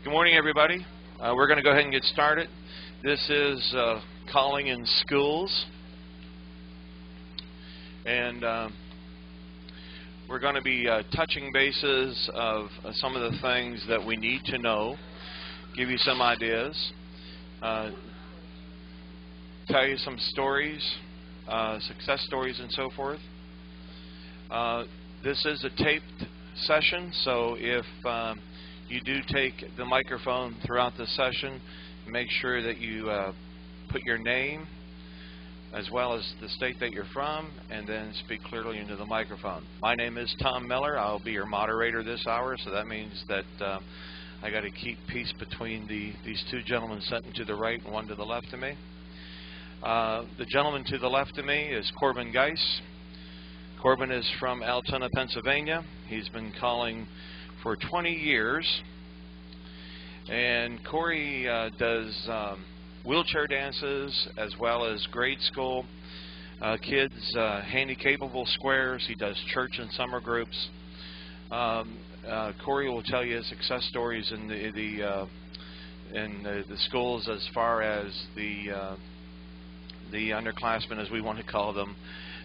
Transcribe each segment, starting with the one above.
Good morning, everybody. We're going to go ahead and get started. This is Calling in Schools. And we're going to be touching bases of some of the things that we need to know, give you some ideas, tell you some stories, success stories and so forth. This is a taped session, so if you do take the microphone throughout the session, make sure that you put your name as well as the state that you're from, and then speak clearly into the microphone. My name is Tom Miller. I'll be your moderator this hour, so that means that I got to keep peace between these two gentlemen sitting to the right and one to the left of me. The gentleman to the left of me is Cory Geis. Corbin is from Altoona, Pennsylvania. He's been calling for 20 years, and Cory does wheelchair dances as well as grade school kids, handy-capable squares. He does church and summer groups. Cory will tell you success stories in the schools as far as the underclassmen, as we want to call them,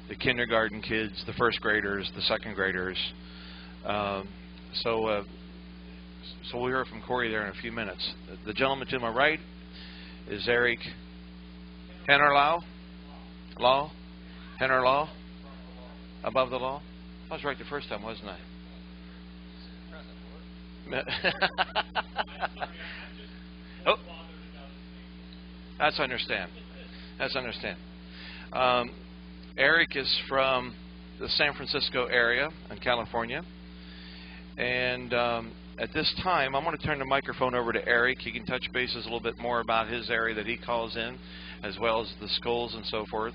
the kindergarten kids, the first graders, the second graders. So we'll hear from Cory there in a few minutes. The gentleman to my right is Eric Henerlau. Henerlau? Above the law? I was right the first time, wasn't I? Oh, that's understand. That's understand. Eric is from the San Francisco area in California. And at this time, I'm going to turn the microphone over to Eric. He can touch bases a little bit more about his area that he calls in, as well as the schools and so forth.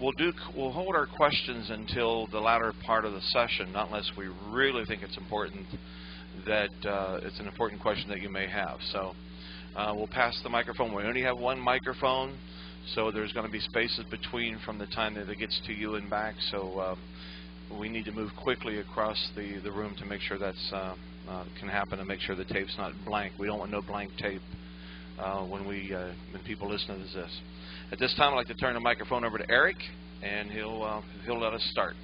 We'll hold our questions until the latter part of the session, not unless we really think it's important that it's an important question that you may have. So we'll pass the microphone. We only have one microphone, so there's going to be spaces between from the time that it gets to you and back. So we need to move quickly across the room to make sure that's can happen, and make sure the tape's not blank. We don't want no blank tape when people listen to this. At this time, I'd like to turn the microphone over to Eric, and he'll let us start.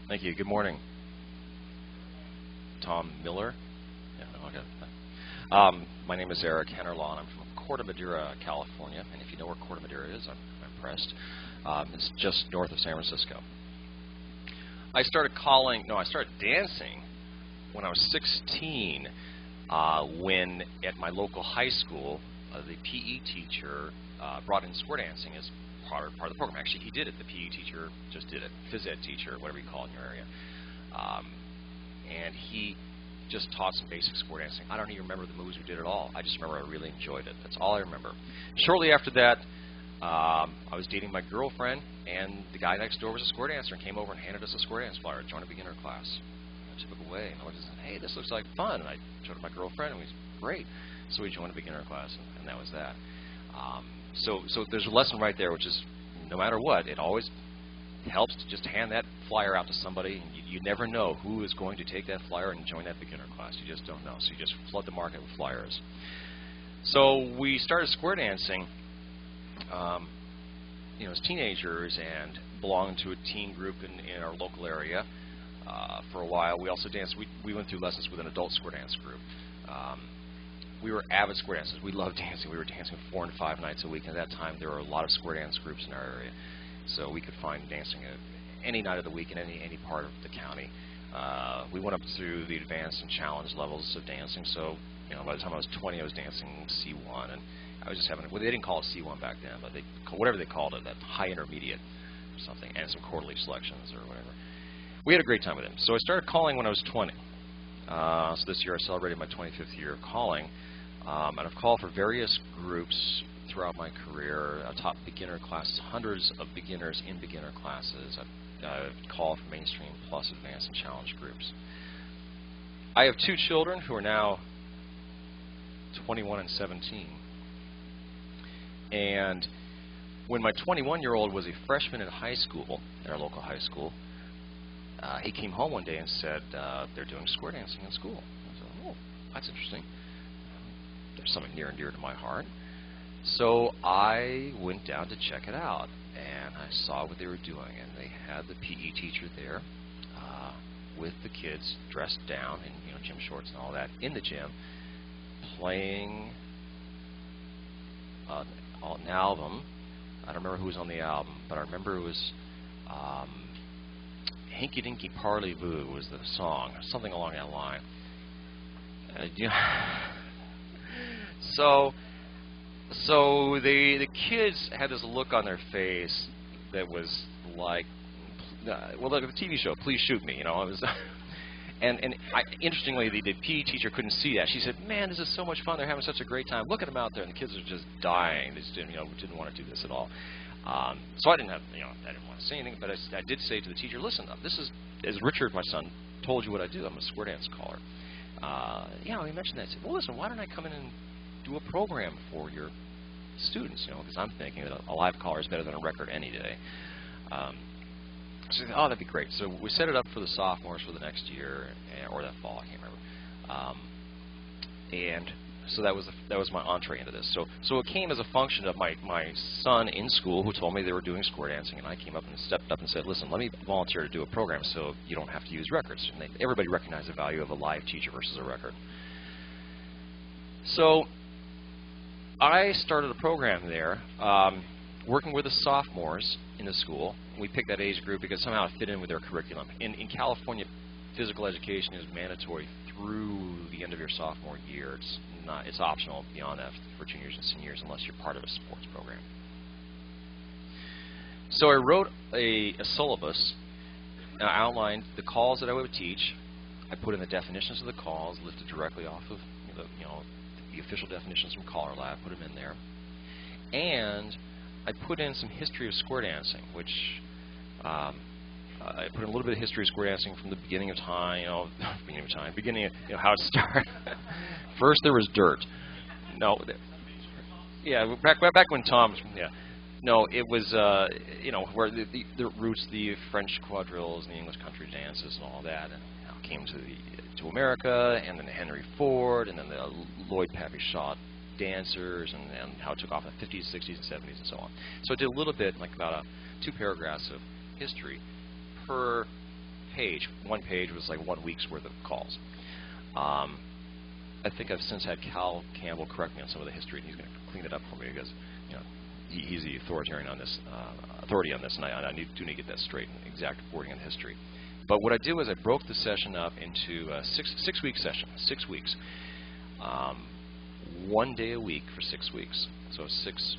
Thank you. Good morning. Tom Miller. Yeah, okay. My name is Eric Henerlau, and I'm from Corte Madera, California. And if you know where Corte Madera is, I'm impressed. It's just north of San Francisco. I started dancing when I was 16, when at my local high school, the PE teacher brought in square dancing as part of the program. Actually, he did it. The PE teacher just did it. Phys ed teacher, whatever you call it in your area. And he just taught some basic square dancing. I don't even remember the moves we did at all. I just remember I really enjoyed it. That's all I remember. Shortly after that, I was dating my girlfriend, and the guy next door was a square dancer and came over and handed us a square dance flyer to join a beginner class. I took it away, and I was just, hey, this looks like fun. And I showed it to my girlfriend, and we was great. So we joined a beginner class, and that was that. So there's a lesson right there, which is no matter what, it always helps to just hand that flyer out to somebody. You never know who is going to take that flyer and join that beginner class. You just don't know. So you just flood the market with flyers. So we started square dancing as teenagers, and belonged to a teen group in our local area for a while. We also danced. We went through lessons with an adult square dance group. We were avid square dancers. We loved dancing. We were dancing 4 and 5 nights a week. And at that time, there were a lot of square dance groups in our area, so we could find dancing any night of the week in any part of the county. We went up through the advanced and challenge levels of dancing. So by the time I was 20, I was dancing C1, and I was just having, well, they didn't call it C1 back then, but whatever they called it, that high intermediate or something, and some quarterly selections or whatever. We had a great time with them. So I started calling when I was 20. So this year I celebrated my 25th year of calling, and I've called for various groups throughout my career. I taught beginner classes, hundreds of beginners in beginner classes. I've called for mainstream plus advanced and challenge groups. I have 2 children who are now 21 and 17. And when my 21-year-old was a freshman in high school, in our local high school, he came home one day and said, they're doing square dancing in school. I that's interesting. There's something near and dear to my heart. So I went down to check it out, and I saw what they were doing, and they had the PE teacher there with the kids dressed down in gym shorts and all that in the gym, playing an album. I don't remember who was on the album, but I remember it was Hinky Dinky Parley Boo was the song, something along that line. So the kids had this look on their face that was like, well, like the TV show, Please Shoot Me, It was, interestingly, the PE teacher couldn't see that. She said, "Man, this is so much fun. They're having such a great time. Look at them out there." And the kids are just dying. They just didn't want to do this at all. So I didn't have, I didn't want to say anything, but I did say to the teacher, "Listen, this is, as Richard, my son, told you what I do. I'm a square dance caller." He mentioned that. I said, "Well, listen, why don't I come in and do a program for your students?" Because I'm thinking that a live caller is better than a record any day. So I said, "Oh, that'd be great." So we set it up for the sophomores for the next year, or that fall, I can't remember. And so that was my entree into this. So it came as a function of my son in school who told me they were doing square dancing, and I came up and stepped up and said, "Listen, let me volunteer to do a program so you don't have to use records." And everybody recognized the value of a live teacher versus a record. So I started a program there, working with the sophomores in the school. We picked that age group because somehow it fit in with their curriculum. In California, physical education is mandatory through the end of your sophomore year. It's optional beyond that for juniors and seniors unless you're part of a sports program. So I wrote a syllabus, outlined the calls that I would teach. I put in the definitions of the calls, lifted directly off of the official definitions from CALLERLAB, put them in there, and I put in some history of square dancing, which I put in a little bit of history of square dancing from the beginning of time, beginning of how it started. First there was dirt. No, back when Tom's, no, it was where the roots, the French quadrilles and the English country dances and all that, and how it came to America, and then the Henry Ford, and then the Lloyd Pappy-Shaw dancers, and how it took off in the 50s, 60s, and 70s, and so on. So I did a little bit, like about 2 paragraphs of history per page. One page was like 1 week's worth of calls. I think I've since had Cal Campbell correct me on some of the history, and he's going to clean it up for me because he's the authority on this, and I do need to get that straight, and exact wording on history. But what I did was I broke the session up into a six-week session, 6 weeks. 1 day a week for 6 weeks. So 6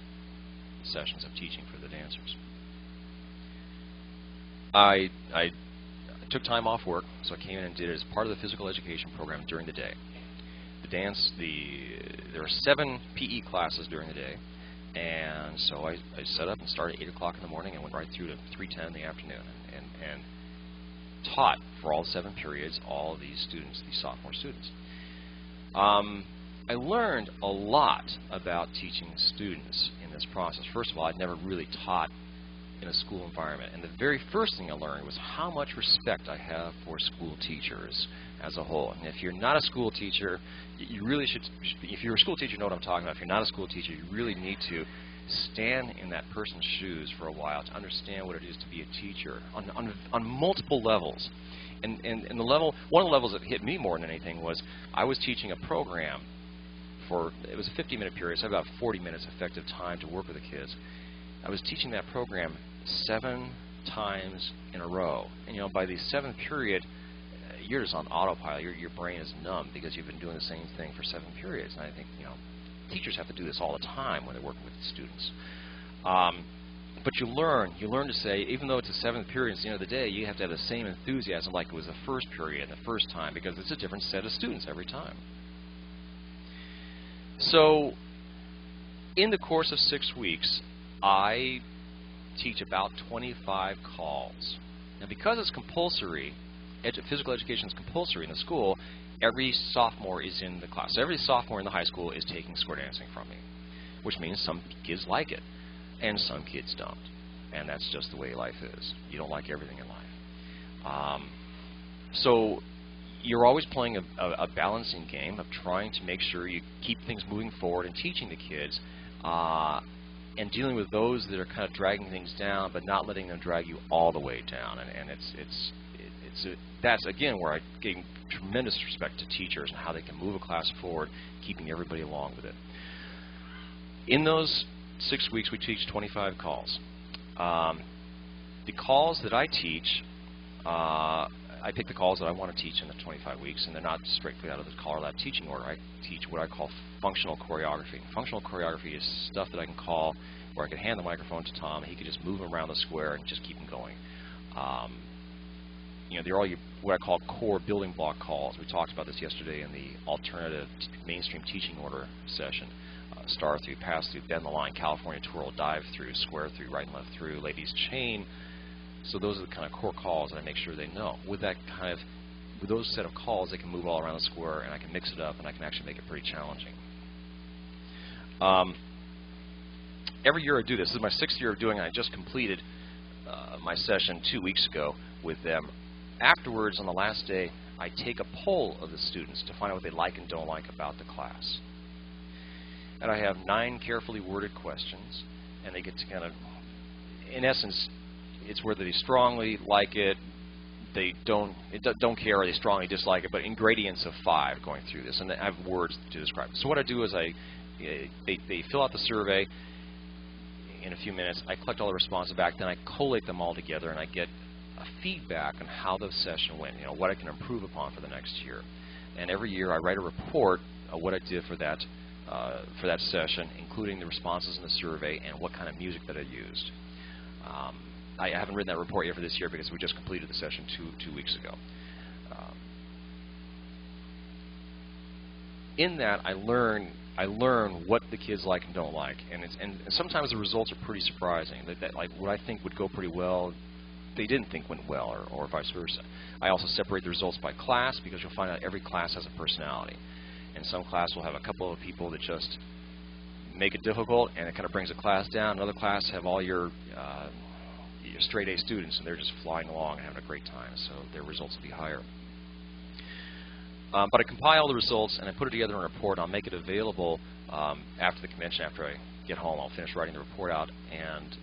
sessions of teaching for the dancers. I took time off work, so I came in and did it as part of the physical education program during the day. There were 7 PE classes during the day, and so I set up and started at 8 o'clock in the morning and went right through to 3:10 in the afternoon, and taught for all 7 periods all of these students, these sophomore students. I learned a lot about teaching students in this process. First of all, I'd never really taught in a school environment, and the very first thing I learned was how much respect I have for school teachers as a whole. And if you're not a school teacher, you really should, if you're a school teacher, you know what I'm talking about. If you're not a school teacher, you really need to stand in that person's shoes for a while to understand what it is to be a teacher on multiple levels. And the level, one of the levels that hit me more than anything was I was teaching a program for, it was a 50-minute period, so about 40 minutes effective time to work with the kids. I was teaching that program 7 times in a row. And by the 7th period, you're just on autopilot. Your brain is numb because you've been doing the same thing for 7 periods. And I think, teachers have to do this all the time when they're working with students. But you learn to say, even though it's the 7th period, at the end of the day, you have to have the same enthusiasm like it was the first period, the first time, because it's a different set of students every time. So, in the course of 6 weeks, I teach about 25 calls. Now, because it's compulsory, physical education is compulsory in the school, every sophomore is in the class. So every sophomore in the high school is taking square dancing from me, which means some kids like it, and some kids don't. And that's just the way life is. You don't like everything in life. So you're always playing a balancing game of trying to make sure you keep things moving forward and teaching the kids and dealing with those that are kind of dragging things down, but not letting them drag you all the way down. And that's again where I gain tremendous respect to teachers and how they can move a class forward, keeping everybody along with it. In those 6 weeks, we teach 25 calls. The calls that I teach, I pick the calls that I want to teach in the 25 weeks, and they're not strictly out of the CALLERLAB teaching order. I teach what I call functional choreography. Functional choreography is stuff that I can call where I can hand the microphone to Tom, and he can just move them around the square and just keep them going. You know, they're all what I call core building block calls. We talked about this yesterday in the alternative mainstream teaching order session. Star through, pass through, bend the line, California twirl, dive through, square through, right and left through, ladies chain. So those are the kind of core calls that I make sure they know. With those set of calls, they can move all around the square, and I can mix it up, and I can actually make it pretty challenging. Every year I do this. This is my 6th year of doing it. I just completed my session 2 weeks ago with them. Afterwards, on the last day, I take a poll of the students to find out what they like and don't like about the class. And I have 9 carefully worded questions, and they get to kind of, in essence, it's whether they strongly like it, they don't care, or they strongly dislike it, but in gradients of 5 going through this, and I have words to describe it. So what I do is they fill out the survey in a few minutes, I collect all the responses back, then I collate them all together, and I get a feedback on how the session went, you know, what I can improve upon for the next year. And every year I write a report of what I did for that session, including the responses in the survey and what kind of music that I used. I haven't written that report yet for this year because we just completed the session two weeks ago. In that, I learn what the kids like and don't like, and sometimes the results are pretty surprising. That like what I think would go pretty well, they didn't think went well, or vice versa. I also separate the results by class because you'll find out every class has a personality. And some class will have a couple of people that just make it difficult, and it kind of brings the class down. Another class have all your straight A students, and they're just flying along and having a great time, so their results will be higher. But I compile the results, and I put it together in a report. I'll make it available after the convention, after I get home. I'll finish writing the report out, and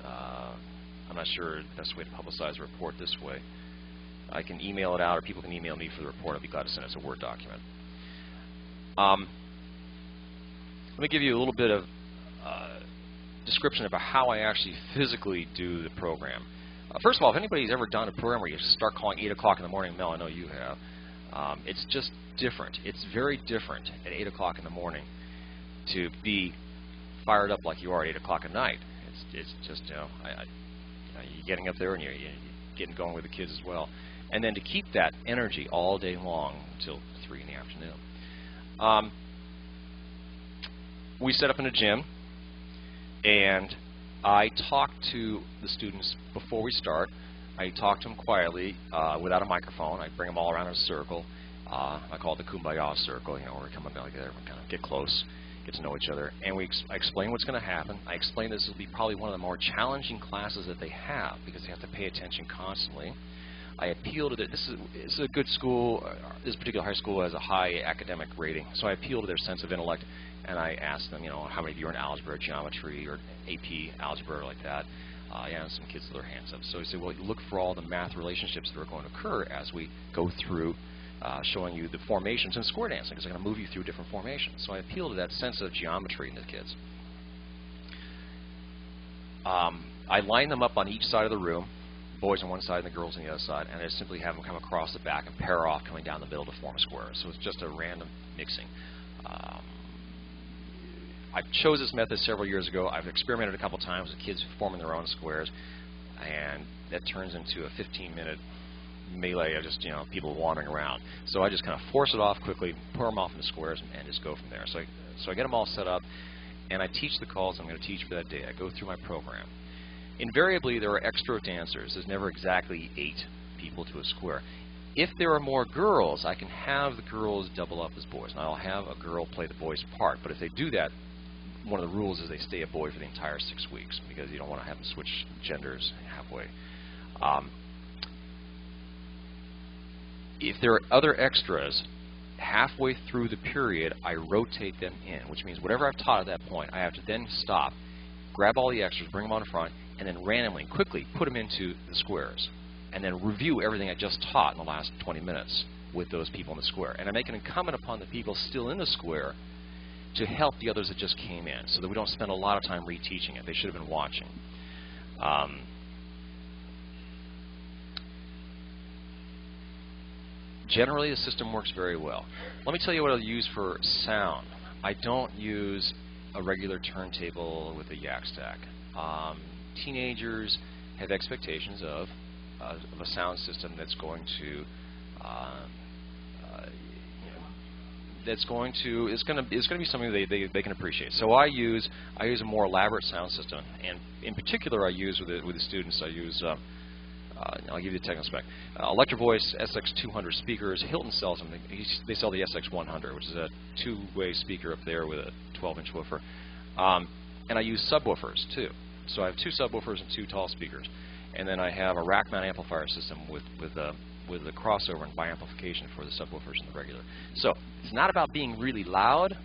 I'm not sure the best way to publicize a report this way. I can email it out, or people can email me for the report. I'll be glad to send it as a Word document. Let me give you a little bit of description about how I actually physically do the program. First of all, if anybody's ever done a program where you start calling 8 o'clock in the morning, Mel, I know you have, it's just different. It's very different at 8 o'clock in the morning to be fired up like you are at 8 o'clock at night. It's just, you know, you're getting up there and you're getting going with the kids as well. And then to keep that energy all day long until 3 in the afternoon. We set up in a gym, and I talk to the students before we start. I talk to them quietly without a microphone. I bring them all around in a circle. I call it the Kumbaya circle, you know, where we come together and kind of get close, get to know each other. And I explain what's going to happen. I explain this will be probably one of the more challenging classes that they have because they have to pay attention constantly. I appeal to this is a good school. This particular high school has a high academic rating, so I appeal to their sense of intellect, and I ask them, you know, how many of you are in algebra, geometry, or AP algebra, like that. Yeah, and some kids with their hands up. So I say, well, you look for all the math relationships that are going to occur as we go through showing you the formations in square dancing, because I'm going to move you through different formations. So I appeal to that sense of geometry in the kids. I line them up on each side of the room, boys on one side and the girls on the other side, and I simply have them come across the back and pair off coming down the middle to form a square. So it's just a random mixing. I chose this method several years ago. I've experimented a couple times with kids forming their own squares, and that turns into a 15-minute melee of just, you know, people wandering around. So I just kind of force it off quickly, pour them off into squares, and just go from there. So I get them all set up, and I teach the calls I'm going to teach for that day. I go through my program. Invariably, there are extra dancers. There's never exactly 8 people to a square. If there are more girls, I can have the girls double up as boys. And I'll have a girl play the boy's part. But if they do that, one of the rules is they stay a boy for the entire 6 weeks, because you don't want to have them switch genders halfway. if there are other extras, halfway through the period, I rotate them in, which means whatever I've taught at that point, I have to then stop, grab all the extras, bring them on front, and then randomly, quickly put them into the squares, and then review everything I just taught in the last 20 minutes with those people in the square. And I make it incumbent upon the people still in the square to help the others that just came in, so that we don't spend a lot of time reteaching it. They should have been watching. Generally, the system works very well. Let me tell you what I'll use for sound. I don't use a regular turntable with a yak stack. Teenagers have expectations of a sound system that's going to it's going to be something they can appreciate. So I use a more elaborate sound system, and in particular I use with the students, I use I'll give you the technical spec. Electro Voice SX200 speakers. Hilton sells them. They sell the SX100, which is a two-way speaker up there with a 12-inch woofer. And I use subwoofers too. So I have two subwoofers and two tall speakers, and then I have a rack mount amplifier system with the crossover and bi-amplification for the subwoofers and the regular. So it's not about being really loud.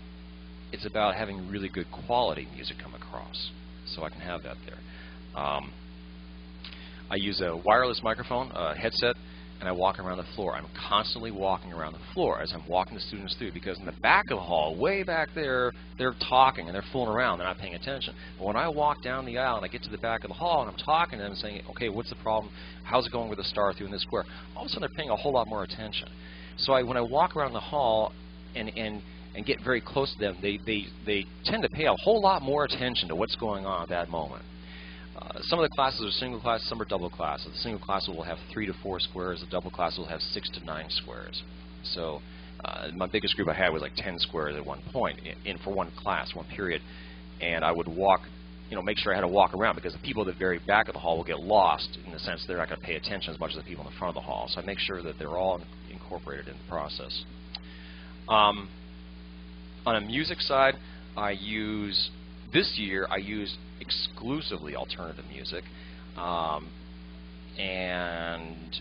It's about having really good quality music come across. So I can have that there. I use a wireless microphone, headset, and I walk around the floor. I'm constantly walking around the floor as I'm walking the students through, because in the back of the hall, way back there, they're talking and they're fooling around. They're not paying attention. But when I walk down the aisle and I get to the back of the hall and I'm talking to them and saying, okay, what's the problem? How's it going with the star through in this square? All of a sudden, they're paying a whole lot more attention. So when I walk around the hall and get very close to them, they tend to pay a whole lot more attention to what's going on at that moment. Some of the classes are single class, some are double class. So the single class will have 3 to 4 squares. The double class will have 6 to 9 squares. So my biggest group I had was like 10 squares at one point for one class, one period. And I would walk, make sure I had to walk around, because the people at the very back of the hall will get lost in the sense they're not going to pay attention as much as the people in the front of the hall. So I make sure that they're all incorporated in the process. On a music side, this year I used exclusively alternative music, and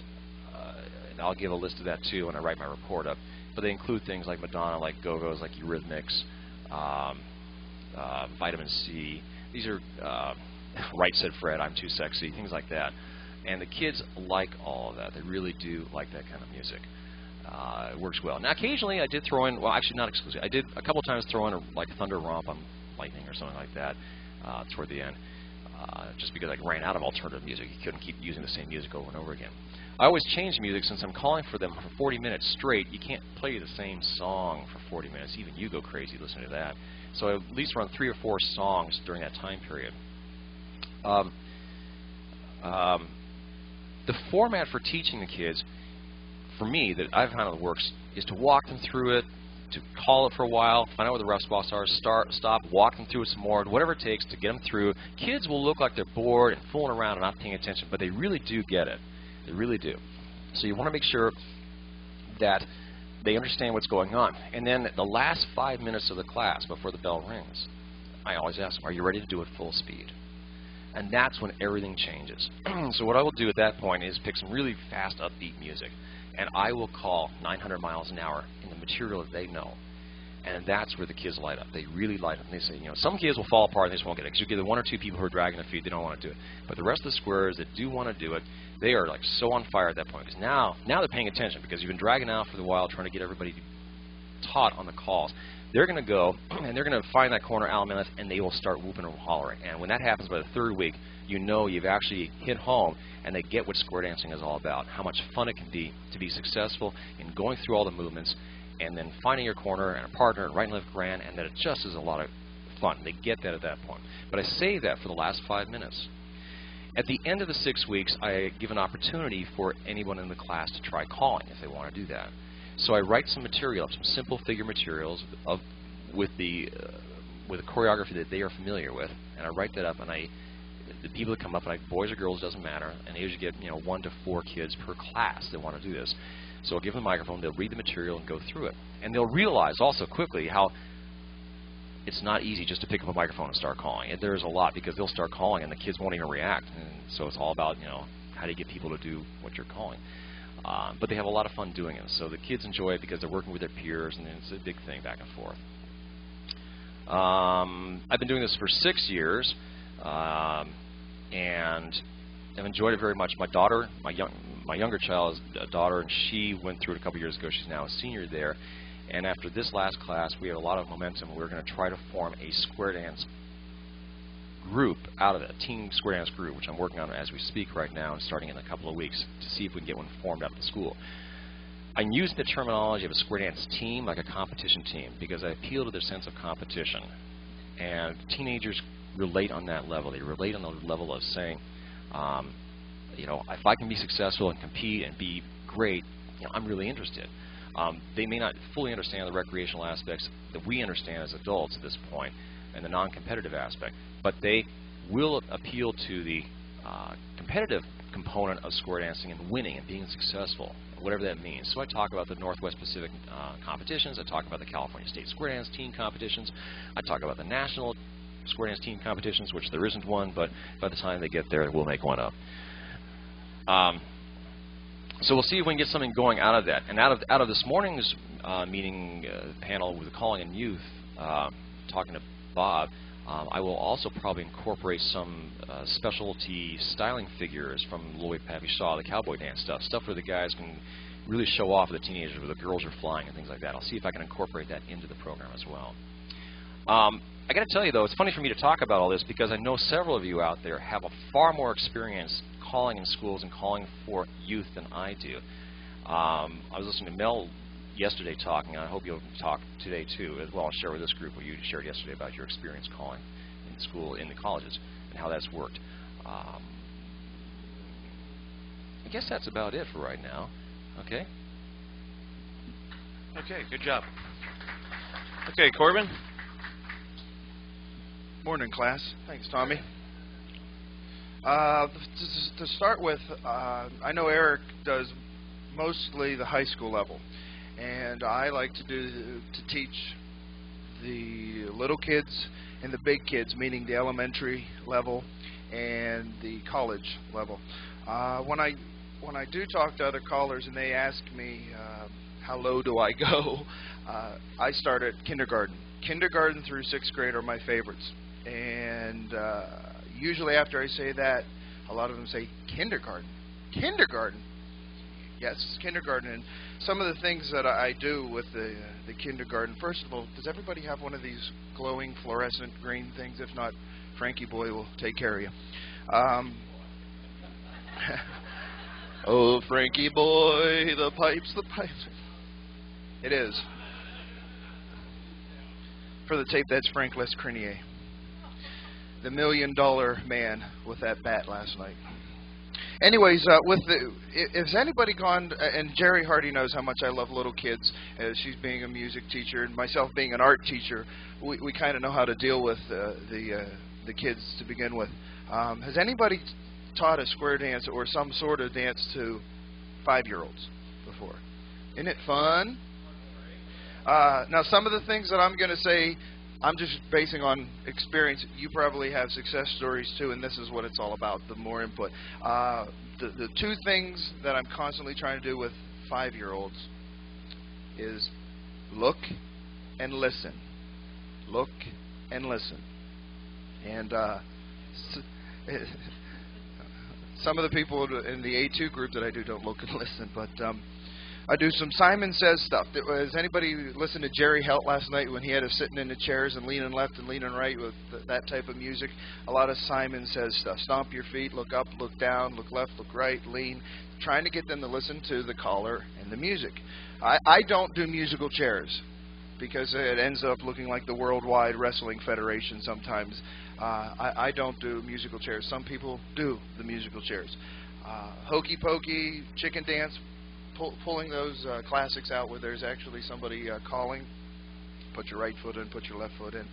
I'll give a list of that too when I write my report up. But they include things like Madonna, like Go-Go's, like Eurythmics, Vitamin C. These are Right Said Fred, I'm Too Sexy, things like that. And the kids like all of that. They really do like that kind of music. It works well. Now, occasionally I did throw in, well, actually not exclusively, I did a couple times throw in like Thunder Romp on Lightning or something like that toward the end, just because I ran out of alternative music. You couldn't keep using the same music over and over again. I always change music since I'm calling for them for 40 minutes straight. You can't play the same song for 40 minutes. Even you go crazy listening to that. So I at least run 3 or 4 songs during that time period. The format for teaching the kids, for me, that I've found that works, is to walk them through it, to call it for a while, find out where the rough spots are, stop, walk them through it some more, whatever it takes to get them through. Kids will look like they're bored and fooling around and not paying attention, but they really do get it. They really do. So you want to make sure that they understand what's going on. And then the last 5 minutes of the class before the bell rings, I always ask them, are you ready to do it full speed? And that's when everything changes. So what I will do at that point is pick some really fast, upbeat music, and I will call 900 miles an hour in the material that they know. And that's where the kids light up. They really light up. And they say, some kids will fall apart and they just won't get it. Because you get 1 or 2 people who are dragging their feet, they don't want to do it. But the rest of the squares that do want to do it, they are like so on fire at that point. Because now they're paying attention, because you've been dragging out for a while trying to get everybody taught on the calls. They're going to go and they're going to find that corner alignment, and they will start whooping and hollering. And when that happens by the 3rd week, you know you've actually hit home, and they get what square dancing is all about, how much fun it can be to be successful in going through all the movements and then finding your corner and a partner and right and left grand, and that it just is a lot of fun. They get that at that point. But I save that for the last 5 minutes. At the end of the 6 weeks, I give an opportunity for anyone in the class to try calling if they want to do that. So I write some material up, some simple figure materials with the choreography that they are familiar with, and I write that up, and the people that come up, boys or girls, doesn't matter, and I usually get 1 to 4 kids per class that want to do this. So I'll give them a microphone, they'll read the material and go through it. And they'll realize also quickly how it's not easy just to pick up a microphone and start calling. And there's a lot, because they'll start calling and the kids won't even react. And so it's all about, how do you get people to do what you're calling. But they have a lot of fun doing it. So the kids enjoy it because they're working with their peers, and it's a big thing back and forth. I've been doing this for 6 years, and I've enjoyed it very much. My daughter, my younger child is a daughter, and she went through it a couple years ago. She's now a senior there. And after this last class, we had a lot of momentum. We're going to try to form a square dance group out of it, a team square dance group, which I'm working on as we speak right now and starting in a couple of weeks to see if we can get one formed out of the school. I'm using the terminology of a square dance team like a competition team because I appeal to their sense of competition. And teenagers relate on that level. They relate on the level of saying, you know, if I can be successful and compete and be great, you know, I'm really interested. They may not fully understand the recreational aspects that we understand as adults at this point and the non-competitive aspect, but they will appeal to the competitive component of square dancing and winning and being successful, whatever that means. So I talk about the Northwest Pacific competitions. I talk about the California State Square Dance Team competitions. I talk about the National Square Dance Team competitions, which there isn't one, but by the time they get there, we'll make one up. So we'll see if we can get something going out of that. And out of this morning's meeting panel with the Calling in Youth, talking to Bob, I will also probably incorporate some specialty styling figures from Louis Pavishaw, the cowboy dance stuff where the guys can really show off the teenagers, where the girls are flying and things like that. I'll see if I can incorporate that into the program as well. I got to tell you, though, it's funny for me to talk about all this because I know several of you out there have a far more experience calling in schools and calling for youth than I do. I was listening to Mel yesterday talking, and I hope you'll talk today too, as well, and share with this group what you shared yesterday about your experience calling in school, in the colleges, and how that's worked. I guess that's about it for right now. Okay? Okay, good job. Okay, Corbin. Morning, class. Thanks, Tommy. To start with, I know Eric does mostly the high school level, and I like to teach the little kids and the big kids, meaning the elementary level and the college level. When I do talk to other callers and they ask me how low do I go, I start at kindergarten. Kindergarten through 6th grade are my favorites, and usually after I say that, a lot of them say, kindergarten? Kindergarten? Yes, kindergarten. And some of the things that I do with the kindergarten, first of all, does everybody have one of these glowing fluorescent green things? If not, Frankie Boy will take care of you. Oh, Frankie Boy, the pipes, the pipes. It is. For the tape, that's Frank Lescrinier, the $1 million man with that bat last night. Anyways, has anybody gone, and Jerry Hardy knows how much I love little kids, she's being a music teacher, and myself being an art teacher, we kind of know how to deal with the kids to begin with. Has anybody taught a square dance or some sort of dance to 5-year-olds before? Isn't it fun? Now, some of the things that I'm going to say, I'm just basing on experience. You probably have success stories too, and this is what it's all about, the more input. The two things that I'm constantly trying to do with 5-year-olds is look and listen. Look and listen. And some of the people in the A2 group that I do don't look and listen, but I do some Simon Says stuff. Has anybody listened to Jerry Helt last night when he had us sitting in the chairs and leaning left and leaning right with that type of music? A lot of Simon Says stuff. Stomp your feet, look up, look down, look left, look right, lean. Trying to get them to listen to the caller and the music. I don't do musical chairs because it ends up looking like the Worldwide Wrestling Federation sometimes. I don't do musical chairs. Some people do the musical chairs. Hokey Pokey, chicken dance, pulling those classics out where there's actually somebody calling, put your right foot in, put your left foot in,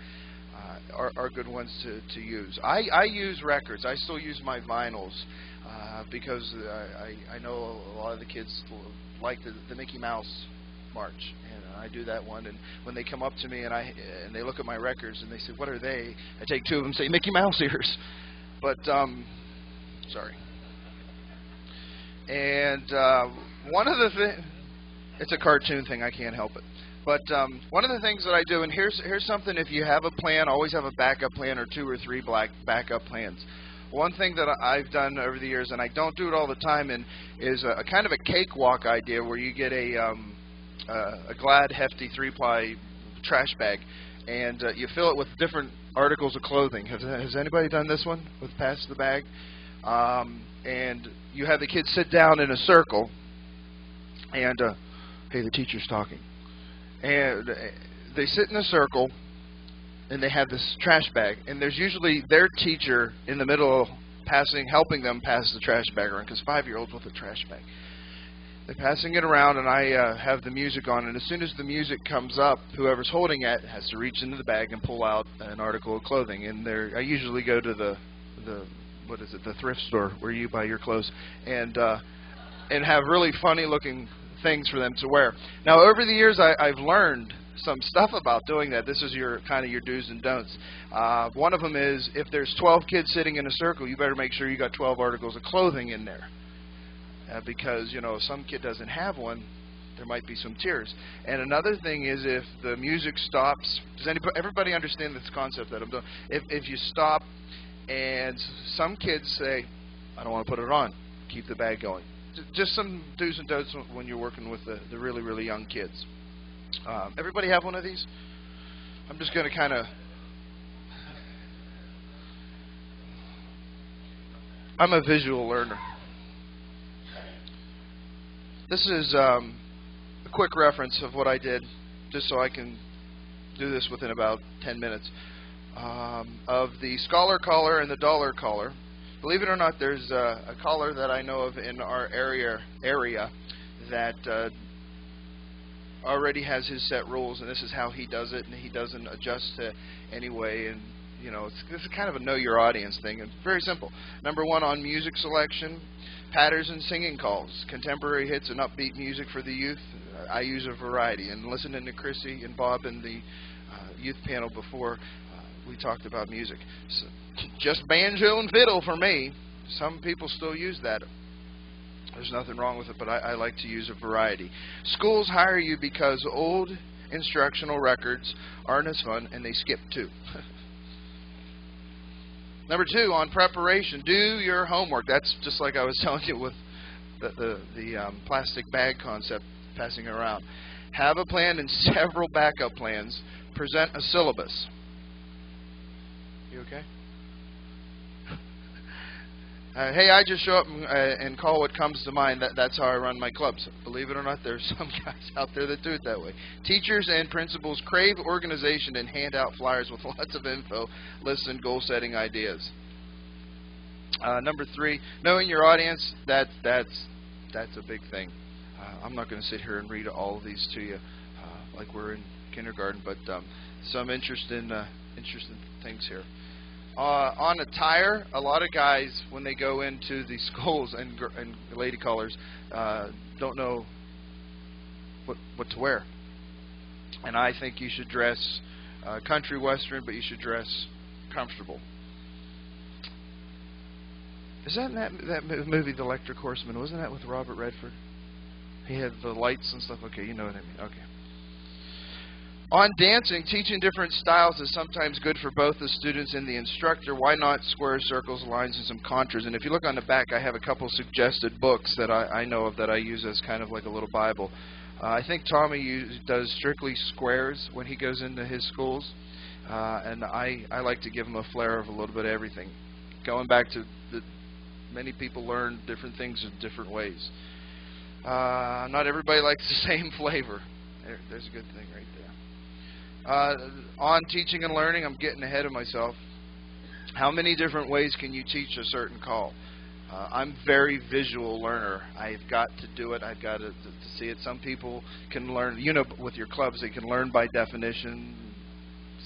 are good ones to use. I use records. I still use my vinyls because I know a lot of the kids like the Mickey Mouse March, and I do that one. And when they come up to me and they look at my records and they say, "What are they?" I take two of them and say, "Mickey Mouse ears." But sorry. And one of the it's a cartoon thing. I can't help it. But one of the things that I do, and here's something: if you have a plan, always have a backup plan or 2 or 3 backup plans. One thing that I've done over the years, and I don't do it all the time, is a kind of a cakewalk idea where you get a Glad hefty 3-ply trash bag, and you fill it with different articles of clothing. Has anybody done this one with pass the bag? And you have the kids sit down in a circle, and hey, the teacher's talking. And they sit in a circle, and they have this trash bag, and there's usually their teacher in the middle helping them pass the trash bag around, because 5-year-olds with a trash bag. They're passing it around, and I have the music on, and as soon as the music comes up, whoever's holding it has to reach into the bag and pull out an article of clothing. And I usually go to the thrift store where you buy your clothes, and have really funny-looking things for them to wear. Now, over the years, I've learned some stuff about doing that. This is your do's and don'ts. One of them is, if there's 12 kids sitting in a circle, you better make sure you got 12 articles of clothing in there, because if some kid doesn't have one, there might be some tears. And another thing is, if the music stops, does everybody understand this concept that I'm doing? If you stop and some kids say, I don't want to put it on, keep the bag going. Just some do's and don'ts when you're working with the really, really young kids. Everybody have one of these? I'm just going to kind of... I'm a visual learner. This is a quick reference of what I did, just so I can do this within about 10 minutes, of the Scholar Collar and the Dollar Collar. Believe it or not, there's a collar that I know of in our area that already has his set rules, and this is how he does it, and he doesn't adjust to any way. And this is kind of a know your audience thing. It's very simple. Number 1 on music selection, patterns and singing calls, contemporary hits and upbeat music for the youth. I use a variety, and listening to Chrissy and Bob in the youth panel before, we talked about music. So, just banjo and fiddle for me. Some people still use that. There's nothing wrong with it, but I like to use a variety. Schools hire you because old instructional records aren't as fun, and they skip too. Number 2, on preparation, do your homework. That's just like I was telling you with the plastic bag concept, passing it around. Have a plan and several backup plans. Present a syllabus. You okay? Hey, I just show up and call what comes to mind. That's how I run my clubs. Believe it or not, there's some guys out there that do it that way. Teachers and principals crave organization and hand out flyers with lots of info, lists, and goal-setting ideas. Number 3, knowing your audience. That's a big thing. I'm not going to sit here and read all of these to you like we're in kindergarten, but some interesting things here. On attire, a lot of guys, when they go into the schools and lady callers, don't know what to wear. And I think you should dress country western, but you should dress comfortable. Is that in that movie, The Electric Horseman? Wasn't that with Robert Redford? He had the lights and stuff. Okay, you know what I mean. Okay. On dancing, teaching different styles is sometimes good for both the students and the instructor. Why not squares, circles, lines, and some contours? And if you look on the back, I have a couple suggested books that I know of that I use as kind of like a little Bible. I think Tommy does strictly squares when he goes into his schools, and I like to give him a flair of a little bit of everything. Going back to many people learn different things in different ways. Not everybody likes the same flavor. There's a good thing right there. On teaching and learning, I'm getting ahead of myself. How many different ways can you teach a certain call? I'm very visual learner. I've got to do it. I've got to see it. Some people can learn, with your clubs, they can learn by definition.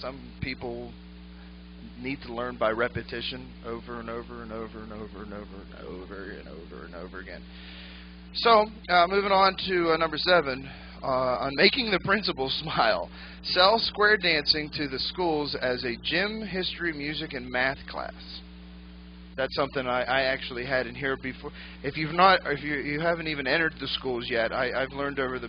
Some people need to learn by repetition over and over and over and over and over and over and over and over again. So, moving on to number 7. On making the principal smile. Sell square dancing to the schools as a gym, history, music, and math class. That's something I actually had in here before. If you haven't even entered the schools yet, I've learned over the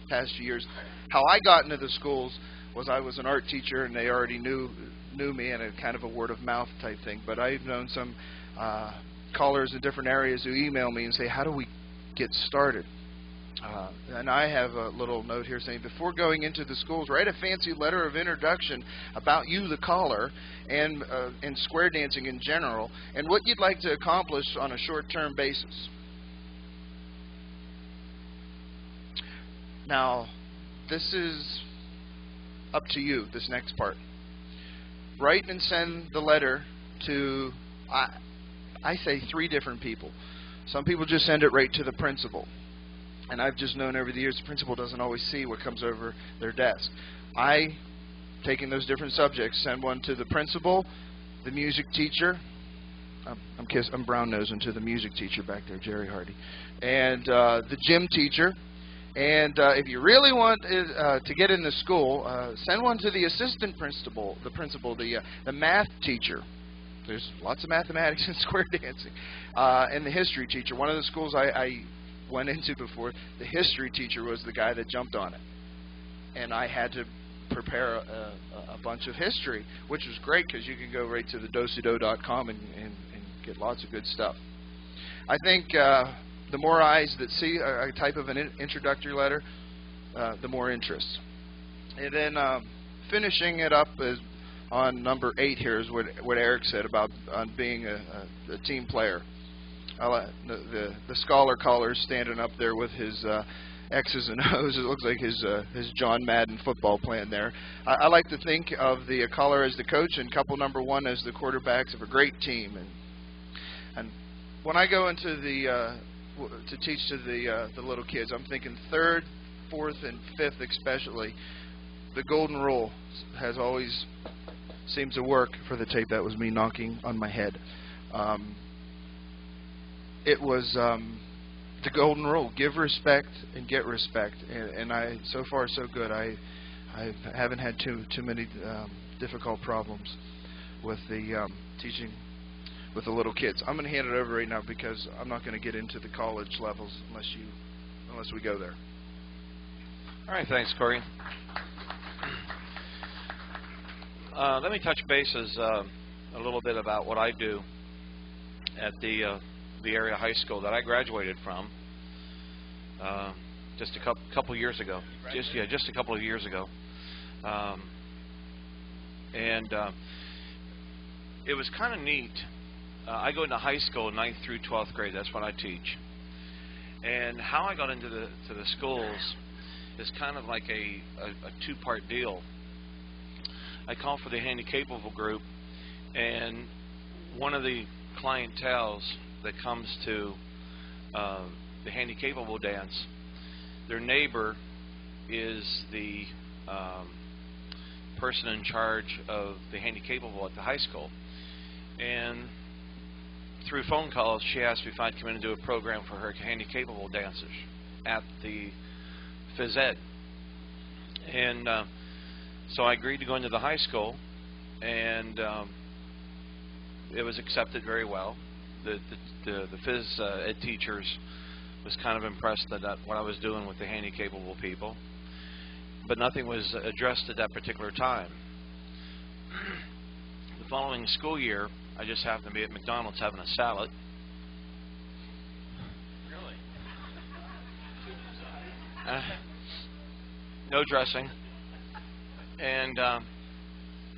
past few years how I got into the schools was I was an art teacher and they already knew me, and a kind of a word of mouth type thing. But I've known some callers in different areas who email me and say, how do we get started? And I have a little note here saying, before going into the schools, write a fancy letter of introduction about you, the caller, and square dancing in general, and what you'd like to accomplish on a short-term basis. Now, this is up to you, this next part. Write and send the letter to, I say 3 different people. Some people just send it right to the principal. And I've just known over the years the principal doesn't always see what comes over their desk. I, taking those different subjects, send one to the principal, the music teacher. I'm brown-nosing to the music teacher back there, Jerry Hardy, and the gym teacher. And if you really want to get in the school, send one to the assistant principal, the math teacher. There's lots of mathematics and square dancing, and the history teacher. One of the schools I went into before, the history teacher was the guy that jumped on it, and I had to prepare a bunch of history, which was great because you can go right to the dosido.com and get lots of good stuff. I think the more eyes that see a type of an introductory letter, the more interest. And then finishing it up is on number 8 here is what Eric said about being a team player. The scholar caller standing up there with his X's and O's. It looks like his John Madden football plan there. I like to think of the caller as the coach and couple number 1 as the quarterbacks of a great team. And when I go into to teach to the little kids, I'm thinking 3rd, 4th, and 5th especially. The golden rule has always seemed to work for the tape. That was me knocking on my head. It was the golden rule: give respect and get respect. And I, so far so good. I haven't had too many difficult problems with the teaching with the little kids. I'm going to hand it over right now because I'm not going to get into the college levels unless we go there. All right, thanks, Cory. Let me touch bases a little bit about what I do at the area high school that I graduated from just a couple years ago. Just a couple of years ago, and it was kind of neat. I go into high school, 9th through 12th grade. That's what I teach. And how I got into the schools is kind of like a 2-part deal. I call for the handy-capable group, and one of the clientels that comes to the handy-capable dance, their neighbor is the person in charge of the handy-capable at the high school. And through phone calls, she asked me if I'd come in and do a program for her handy-capable dancers at the phys ed. And so I agreed to go into the high school, and it was accepted very well. The phys ed teachers was kind of impressed that what I was doing with the handy-capable people, but nothing was addressed at that particular time. The following school year, I just happened to be at McDonald's having a salad. Really? No dressing. And,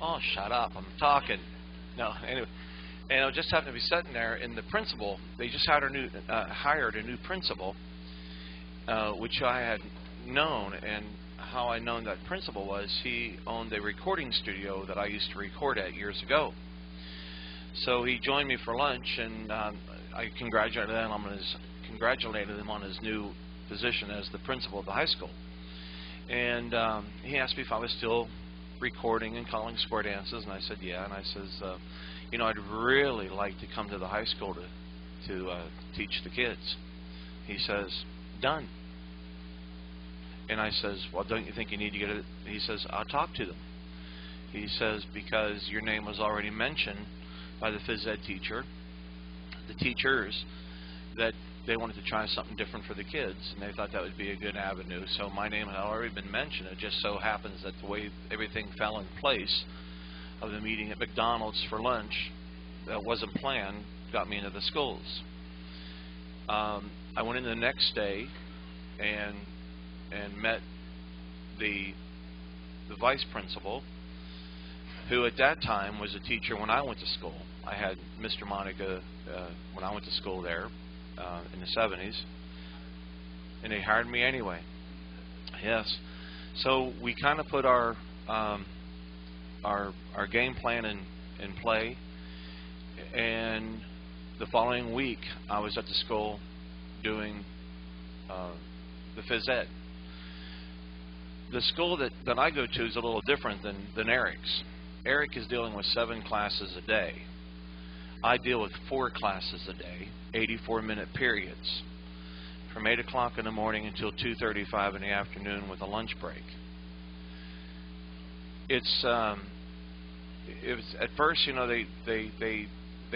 oh, shut up, I'm talking. No, anyway. And I just happened to be sitting there, and the principal, they just hired a new principal, which I had known. And how I known that principal was he owned a recording studio that I used to record at years ago. So he joined me for lunch, and I congratulated him on his new position as the principal of the high school. And he asked me if I was still recording and calling square dances, and I said yeah. And I says, you know, I'd really like to come to the high school to teach the kids. He says, done. And I says, well, don't you think you need to get it? He says, I'll talk to them. He says, because your name was already mentioned by the phys ed teacher, the teachers that they wanted to try something different for the kids, and they thought that would be a good avenue. So my name had already been mentioned. It just so happens that the way everything fell in place of the meeting at McDonald's for lunch that wasn't planned got me into the schools. I went in the next day and met the vice principal, who at that time was a teacher when I went to school. I had Mr. Monica when I went to school there in the 70s, and they hired me anyway. Yes. So we kind of put our game plan in play, and the following week I was at the school doing the phys ed. The school that I go to is a little different than Eric's. Eric is dealing with 7 classes a day. I deal with 4 classes a day, 84-minute periods, from 8 o'clock in the morning until 2:35 in the afternoon with a lunch break. It's at first, you know, they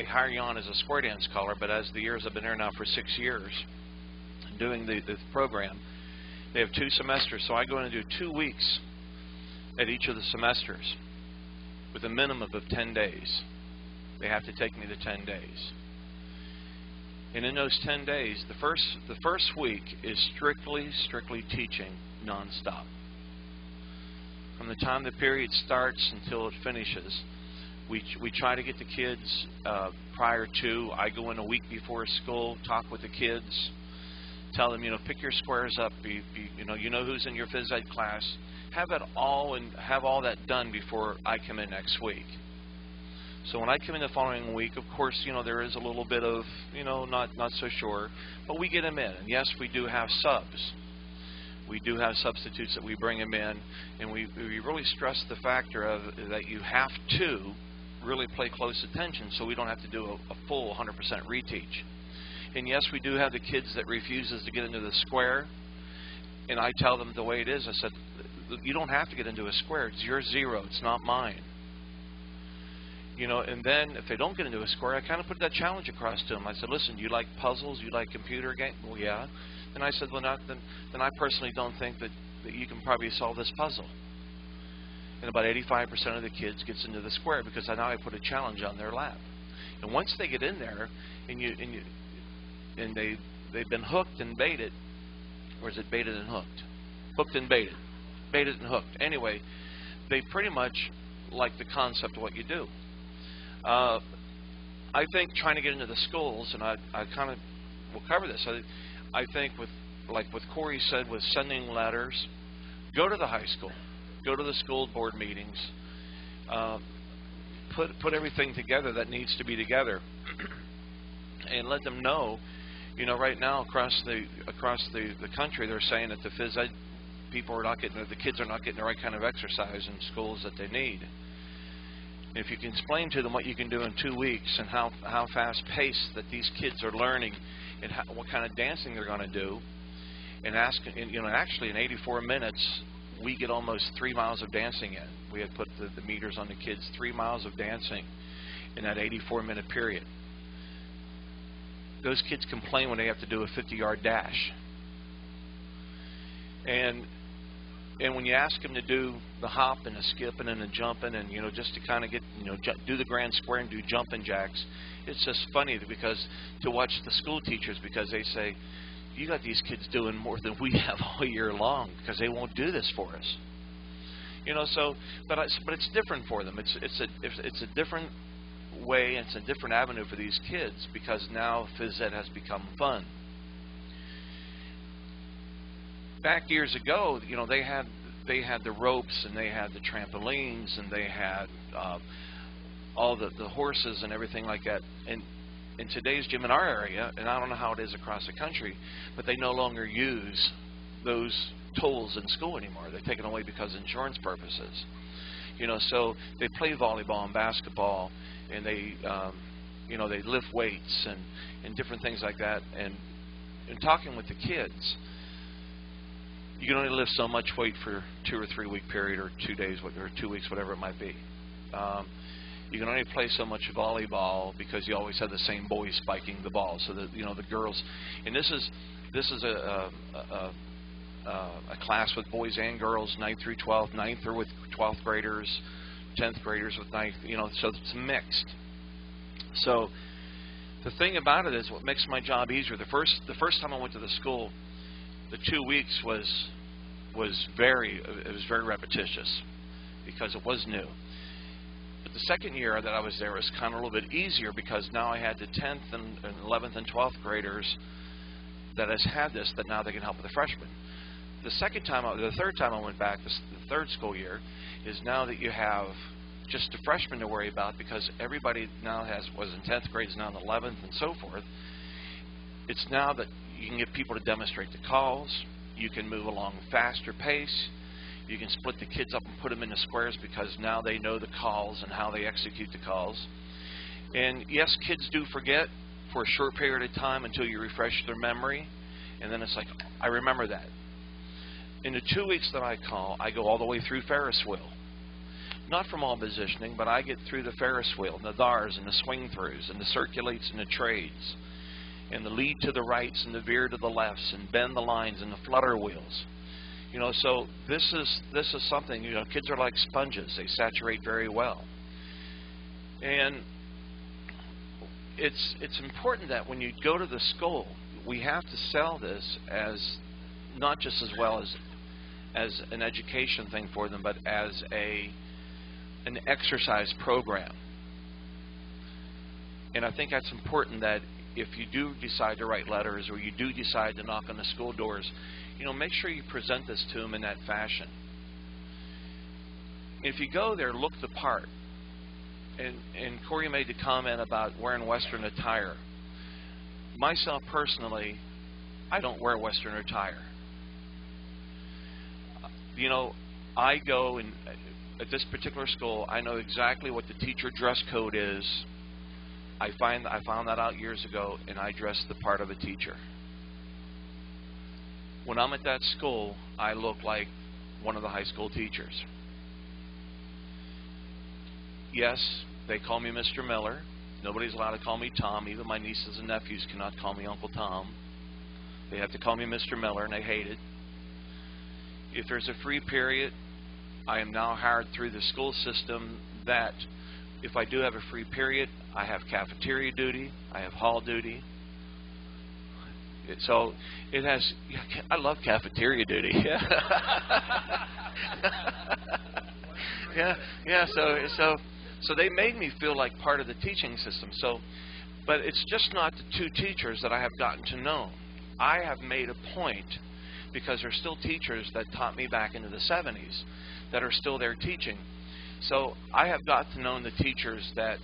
hire you on as a square dance caller, but as the years, I've been there now for 6 years doing the program, they have 2 semesters, so I go in and do 2 weeks at each of the semesters with a minimum of 10 days. They have to take me to 10 days. And in those 10 days, the first week is strictly teaching nonstop. From the time the period starts until it finishes, we try to get the kids prior to. I go in a week before school, talk with the kids, tell them, you know, pick your squares up. You know who's in your phys ed class. Have it all and have all that done before I come in next week. So when I come in the following week, of course, you know, there is a little bit of, you know, not so sure, but we get them in. And yes, we do have subs. We do have substitutes that we bring them in, and we really stress the factor of that you have to really pay close attention so we don't have to do a full 100% reteach. And yes, we do have the kids that refuses to get into the square, and I tell them the way it is. I said, you don't have to get into a square. It's your 0. It's not mine. You know, and then if they don't get into a square, I kind of put that challenge across to them. I said, listen, you like puzzles? You like computer games? Well, yeah. Then I said, well, then I personally don't think that you can probably solve this puzzle. And about 85% of the kids gets into the square because now I put a challenge on their lap. And once they get in there, and they've been hooked and baited, or is it baited and hooked? Hooked and baited. Baited and hooked. Anyway, they pretty much like the concept of what you do. I think trying to get into the schools, and I kind of will cover this. I think like Cory said, with sending letters, go to the high school, go to the school board meetings, put everything together that needs to be together, and let them know. You know, right now across the country, they're saying that the phys ed people are not getting, the kids are not getting the right kind of exercise in schools that they need. If you can explain to them what you can do in 2 weeks and how fast-paced that these kids are learning and what kind of dancing they're going to do, and actually in 84 minutes we get almost 3 miles of dancing in. We had put the meters on the kids, 3 miles of dancing in that 84-minute period. Those kids complain when they have to do a 50-yard dash. And when you ask them to do the hop and the skipping and the jumping and, you know, just to kind of get, you know, do the grand square and do jumping jacks, it's just funny because to watch the school teachers, because they say, you got these kids doing more than we have all year long because they won't do this for us. You know, so, but it's different for them. It's a different way, it's a different avenue for these kids because now phys ed has become fun. Back years ago, you know, they had the ropes and they had the trampolines and they had all the horses and everything like that. And in today's gym in our area, and I don't know how it is across the country, but they no longer use those tools in school anymore. They're taken away because of insurance purposes. You know, so they play volleyball and basketball, and they they lift weights and different things like that. And in talking with the kids, you can only lift so much weight for 2 or 3 week period, or 2 days, or 2 weeks, whatever it might be. You can only play so much volleyball because you always have the same boys spiking the ball. So that, you know, the girls, and this is a class with boys and girls, 9th through 12th. 9th are with 12th graders, 10th graders with 9th. You know, so it's mixed. So the thing about it is, what makes my job easier. The first time I went to the school, the 2 weeks was very repetitious because it was new. But the second year that I was there was kind of a little bit easier because now I had the 10th and 11th and 12th graders that has had this, that now they can help with the freshmen. The third time I went back, the third school year, is now that you have just the freshmen to worry about, because everybody now was in 10th grade, is now in 11th and so forth. It's now that you can get people to demonstrate the calls. You can move along faster pace. You can split the kids up and put them into squares because now they know the calls and how they execute the calls. And yes, kids do forget for a short period of time until you refresh their memory, and then it's like, I remember that. In the 2 weeks that I call, I go all the way through Ferris wheel. Not from all positioning, but I get through the Ferris wheel, and the DARs, and the swing throughs, and the circulates, and the trades, and the lead to the rights, and the veer to the lefts, and bend the lines, and the flutter wheels. You know, so this is something, you know, kids are like sponges. They saturate very well. And it's important that when you go to the school, we have to sell this as not just as well as an education thing for them, but as an exercise program. And I think that's important, that if you do decide to write letters or you do decide to knock on the school doors, you know, make sure you present this to them in that fashion. If you go there, look the part. And Cory made the comment about wearing Western attire. Myself personally, I don't wear Western attire. You know, I go and at this particular school, I know exactly what the teacher dress code is. I found that out years ago, and I dress the part of a teacher. When I'm at that school, I look like one of the high school teachers. Yes, they call me Mr. Miller. Nobody's allowed to call me Tom. Even my nieces and nephews cannot call me Uncle Tom. They have to call me Mr. Miller, and I hate it. If there's a free period, I am now hired through the school system that if I do have a free period, I have cafeteria duty, I have hall duty. So it has, I love cafeteria duty. Yeah. So they made me feel like part of the teaching system. So, but it's just not the two teachers that I have gotten to know. I have made a point, because there's still teachers that taught me back into the 70s that are still there teaching. So I have got to know the teachers that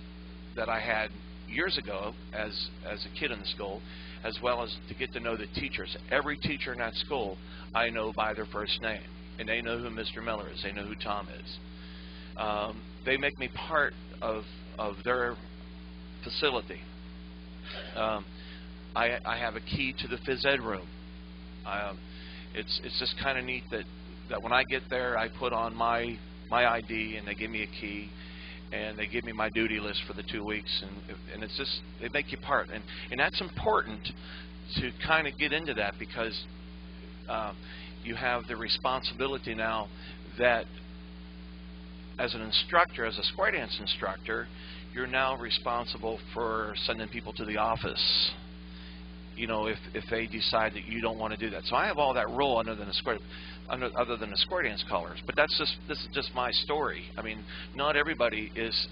I had years ago as a kid in the school, as well as to get to know the teachers. Every teacher in that school I know by their first name, and they know who Mr. Miller is. They know who Tom is. They make me part of their facility. I have a key to the phys ed room. It's just kind of neat that when I get there, I put on my ID, and they give me a key, and they give me my duty list for the 2 weeks, and it's just, they make you part, and that's important to kind of get into that, because you have the responsibility now that as an instructor, as a square dance instructor, you're now responsible for sending people to the office, you know, if they decide that you don't want to do that. So I have all that role other than the square dance callers. But this is just my story. I mean, not everybody is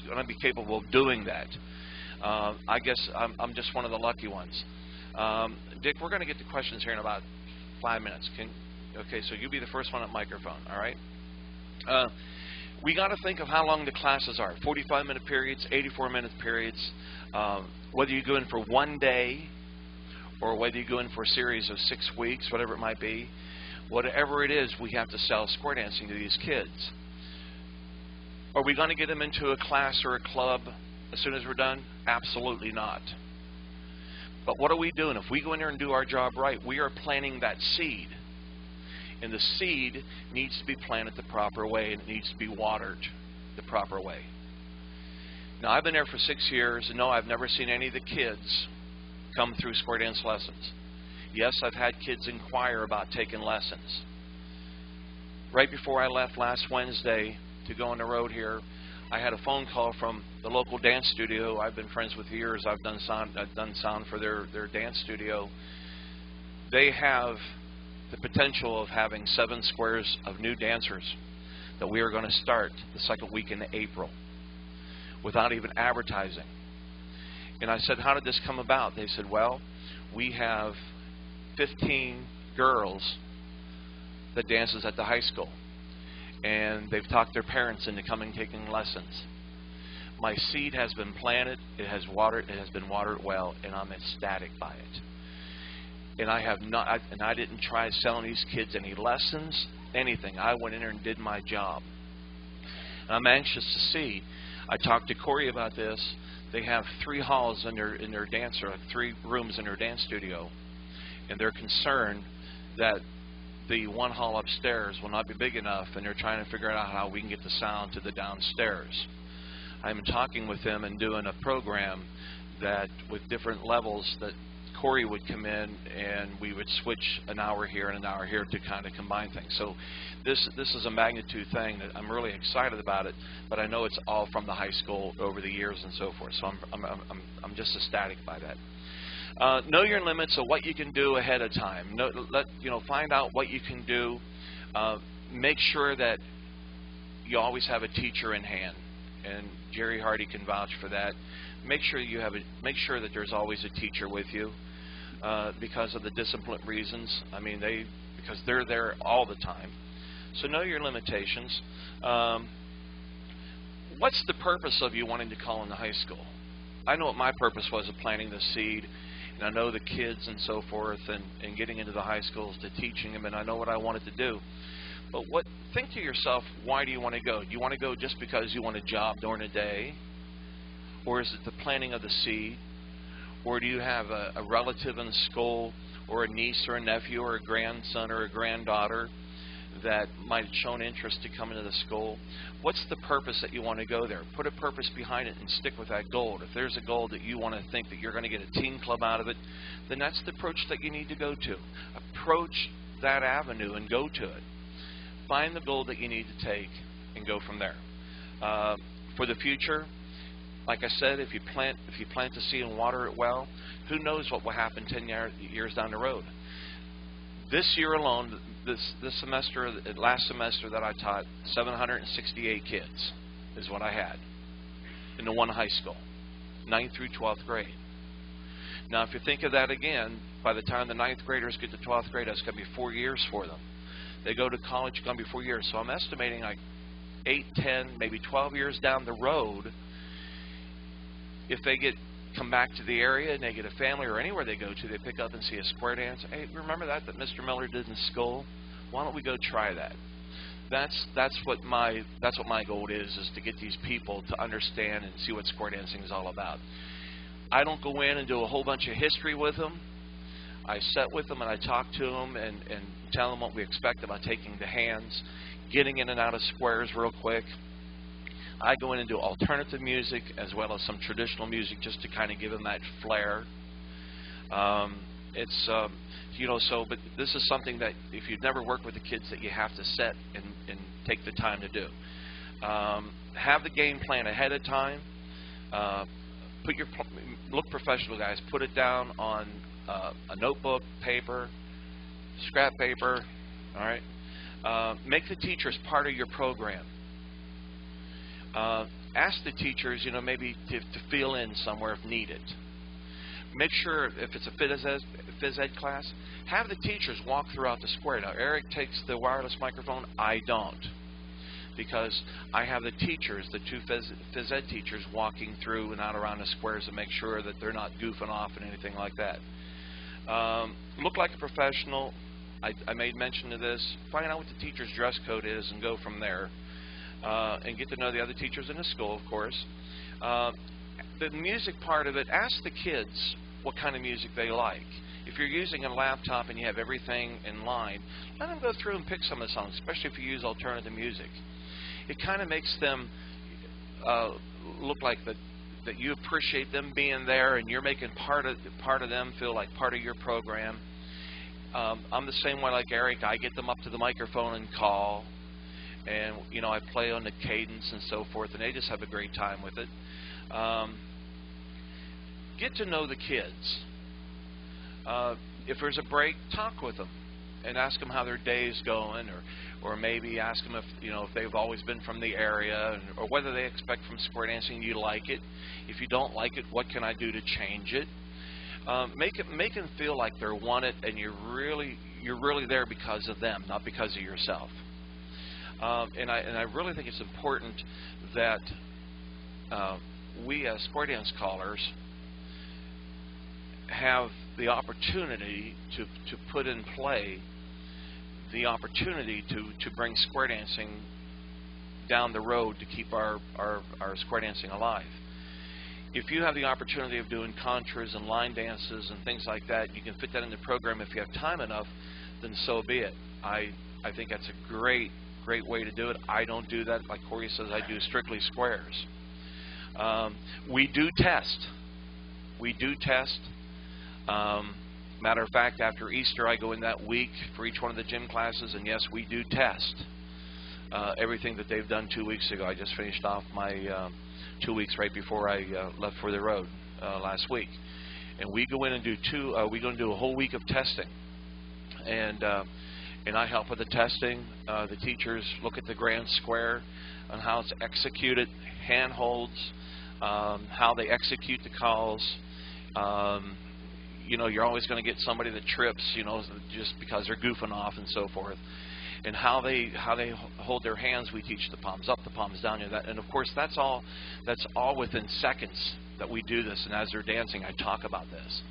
going to be capable of doing that. I guess I'm just one of the lucky ones. Dick, we're going to get to questions here in about 5 minutes. Okay, so you be the first one at microphone. All right. We got to think of how long the classes are. 45-minute periods, 84-minute periods. Whether you go in for 1 day, or whether you go in for a series of 6 weeks, whatever it might be, whatever it is, we have to sell square dancing to these kids. Are we going to get them into a class or a club as soon as we're done? Absolutely not. But what are we doing? If we go in there and do our job right, we are planting that seed. And the seed needs to be planted the proper way, and it needs to be watered the proper way. Now, I've been there for 6 years, and no, I've never seen any of the kids come through square dance lessons. Yes, I've had kids inquire about taking lessons. Right before I left last Wednesday to go on the road here, I had a phone call from the local dance studio. I've been friends with for years. I've done sound for their dance studio. They have the potential of having 7 squares of new dancers that we are going to start the second week in April without even advertising. And I said, how did this come about? They said, well, we have 15 girls that dances at the high school, and they've talked their parents into coming taking lessons. My seed has been planted, it has been watered well, and I'm ecstatic by it. And I didn't try selling these kids any lessons, anything. I went in there and did my job. And I'm anxious to see. I talked to Cory about this. They have 3 halls in their dance, or 3 rooms in their dance studio, and they're concerned that the 1 hall upstairs will not be big enough, and they're trying to figure out how we can get the sound to the downstairs. I'm talking with them and doing a program that with different levels that Cory would come in and we would switch an hour here and an hour here to kind of combine things. So this is a magnitude thing that I'm really excited about it, but I know it's all from the high school over the years and so forth. So I'm just ecstatic by that. Know your limits of what you can do ahead of time. Find out what you can do. Make sure that you always have a teacher in hand, and Jerry Hardy can vouch for that. Make sure that there's always a teacher with you, because of the discipline reasons. I mean, because they're there all the time. So know your limitations. What's the purpose of you wanting to call in the high school? I know what my purpose was of planting the seed, and I know the kids and so forth, and getting into the high schools to teaching them, and I know what I wanted to do. But think to yourself, why do you want to go? Do you want to go just because you want a job during the day? Or is it the planting of the seed? Or do you have a relative in the school, or a niece or a nephew or a grandson or a granddaughter that might have shown interest to come into the school? What's the purpose that you want to go there? Put a purpose behind it and stick with that goal. If there's a goal that you want to think that you're going to get a teen club out of it, then that's the approach that you need to go to. Approach that avenue and go to it. Find the goal that you need to take and go from there. For the future, like I said, if you plant the seed and water it well, who knows what will happen 10 years down the road. This year alone, last semester that I taught, 768 kids is what I had in the one high school, 9th through 12th grade. Now, if you think of that again, by the time the 9th graders get to 12th grade, that's going to be 4 years for them. They go to college, it's going to be 4 years. So I'm estimating like 8, 10, maybe 12 years down the road, if they come back to the area and they get a family or anywhere they go to, they pick up and see a square dance. Hey, remember that Mr. Miller did in school? Why don't we go try that? That's what my goal is to get these people to understand and see what square dancing is all about. I don't go in and do a whole bunch of history with them. I sit with them and I talk to them and tell them what we expect about taking the hands, getting in and out of squares real quick. I go in and do alternative music as well as some traditional music just to kind of give them that flair. But this is something that if you've never worked with the kids that you have to set and take the time to do. Have the game plan ahead of time. Look professional, guys. Put it down on a notebook, paper, scrap paper. All right. Make the teachers part of your program. Ask the teachers, maybe to fill in somewhere if needed. Make sure if it's a phys ed class, have the teachers walk throughout the square. Now, Eric takes the wireless microphone. I don't, because I have the teachers, the 2 phys ed teachers, walking through and out around the squares to make sure that they're not goofing off and anything like that. Look like a professional. I made mention of this. Find out what the teacher's dress code is and go from there. And get to know the other teachers in the school, of course. The music part of it, ask the kids what kind of music they like. If you're using a laptop and you have everything in line, let them go through and pick some of the songs, especially if you use alternative music. It kind of makes them look like that you appreciate them being there, and you're making part of them feel like part of your program. I'm the same way like Eric. I get them up to the microphone and call, and I play on the cadence and so forth, and they just have a great time with it. Get to know the kids. If there's a break, talk with them and ask them how their day is going, or maybe ask them if they've always been from the area, or whether they expect from square dancing you like it. If you don't like it, what can I do to change it? Make them feel like they're wanted, and you're really there because of them, not because of yourself. And I really think it's important that we as square dance callers have the opportunity to put in play the opportunity to bring square dancing down the road to keep our square dancing alive. If you have the opportunity of doing contras and line dances and things like that, you can fit that in the program if you have time enough, then so be it. I think that's a great way to do it. I don't do that. Like Cory says, I do strictly squares. We do test. Matter of fact, after Easter, I go in that week for each one of the gym classes, and yes, we do test everything that they've done 2 weeks ago. I just finished off my 2 weeks right before I left for the road last week, and we go in and do we're going to do a whole week of testing, and I help with the testing. The teachers look at the grand square and how it's executed, handholds, how they execute the calls. You're always going to get somebody that trips, just because they're goofing off and so forth. And how they hold their hands, we teach the palms up, the palms down. And of course, that's all within seconds that we do this. And as they're dancing, I talk about this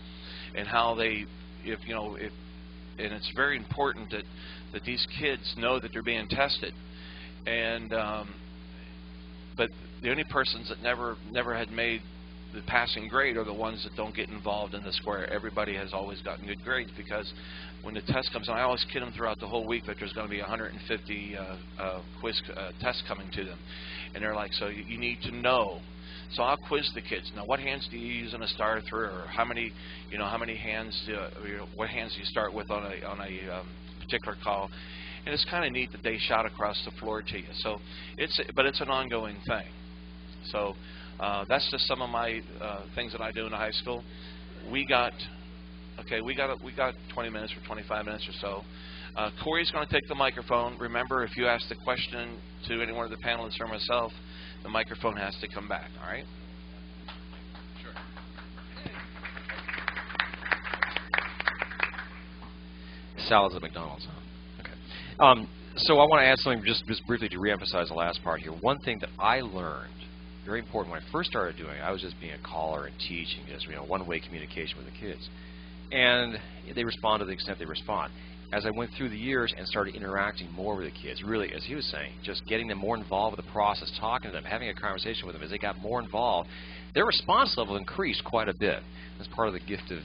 and how they, and it's very important that these kids know that they're being tested. And but the only persons that never had made the passing grade are the ones that don't get involved in the square. Everybody has always gotten good grades, because when the test comes on, I always kid them throughout the whole week that there's going to be 150 quiz tests coming to them, and they're like, so you need to know. So I'll quiz the kids. Now, what hands do you use in a star through, or how many hands what hands do you start with on a particular call? And it's kind of neat that they shout across the floor to you. So but it's an ongoing thing. So that's just some of my things that I do in the high school. We got 20 minutes or 25 minutes or so. Cory's going to take the microphone. Remember, if you ask the question to any one of the panelists or myself, the microphone has to come back. All right? Sure. Salads at McDonald's. Huh? Okay. So I want to add something just briefly to reemphasize the last part here. One thing that I learned, very important, when I first started doing it, I was just being a caller and teaching, just one-way communication with the kids, and they respond to the extent they respond. As I went through the years and started interacting more with the kids, really, as he was saying, just getting them more involved with the process, talking to them, having a conversation with them, as they got more involved, their response level increased quite a bit. That's part of the gift of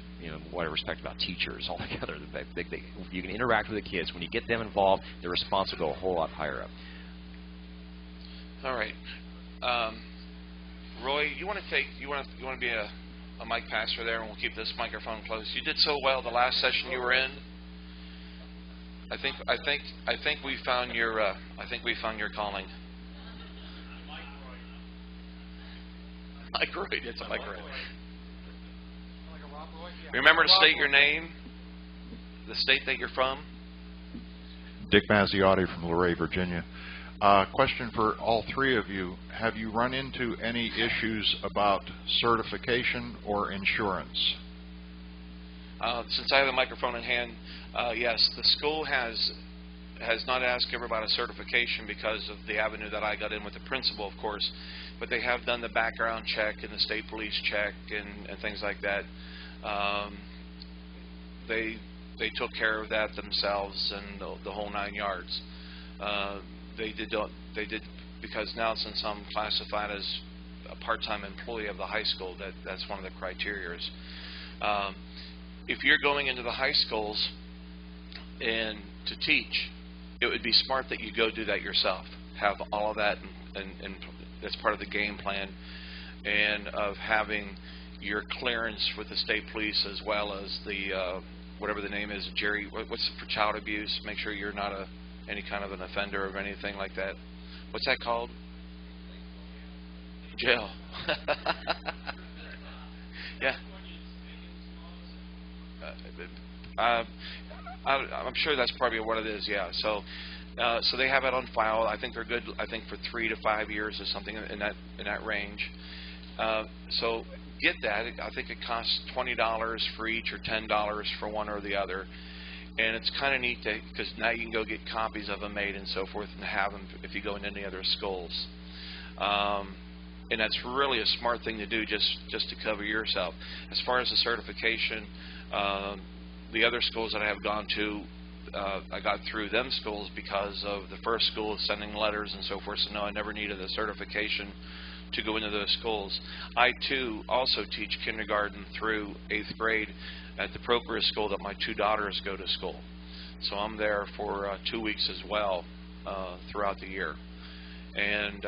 what I respect about teachers altogether. You can interact with the kids. When you get them involved, their response will go a whole lot higher up. All right. Roy, you want to be a mic passer there, and we'll keep this microphone close. You did so well the last session you were in. I think we found your calling. Mike Roy, it's a Mike Roy. Remember to state your name, the state that you're from. Dick Mazziotti from Luray, Virginia. Question for all three of you. Have you run into any issues about certification or insurance? Since I have the microphone in hand, yes, the school has not asked ever about a certification because of the avenue that I got in with the principal, of course, but they have done the background check and the state police check and things like that. They took care of that themselves and the whole 9 yards. They did because now, since I'm classified as a part-time employee of the high school, that's one of the criteria. If you're going into the high schools and to teach, it would be smart that you go do that yourself. Have all of that, and that's part of the game plan. and of having your clearance with the state police as well as the whatever the name is, Jerry, what's for child abuse. Make sure you're not any kind of an offender of anything like that. What's that called? Jail. Yeah. I'm sure that's probably what it is. Yeah. So they have it on file. I think they're good. I think for 3 to 5 years or something in that range. So get that. I think it costs $20 for each or $10 for one or the other. And it's kind of neat because now you can go get copies of them made and so forth and have them if you go into any other schools. And that's really a smart thing to do just to cover yourself. As far as the certification, the other schools that I have gone to, I got through them schools because of the first school sending letters and so forth. So no, I never needed a certification to go into those schools. I too also teach kindergarten through 8th grade at the Procure school that my 2 daughters go to school. So I'm there for 2 weeks as well throughout the year. And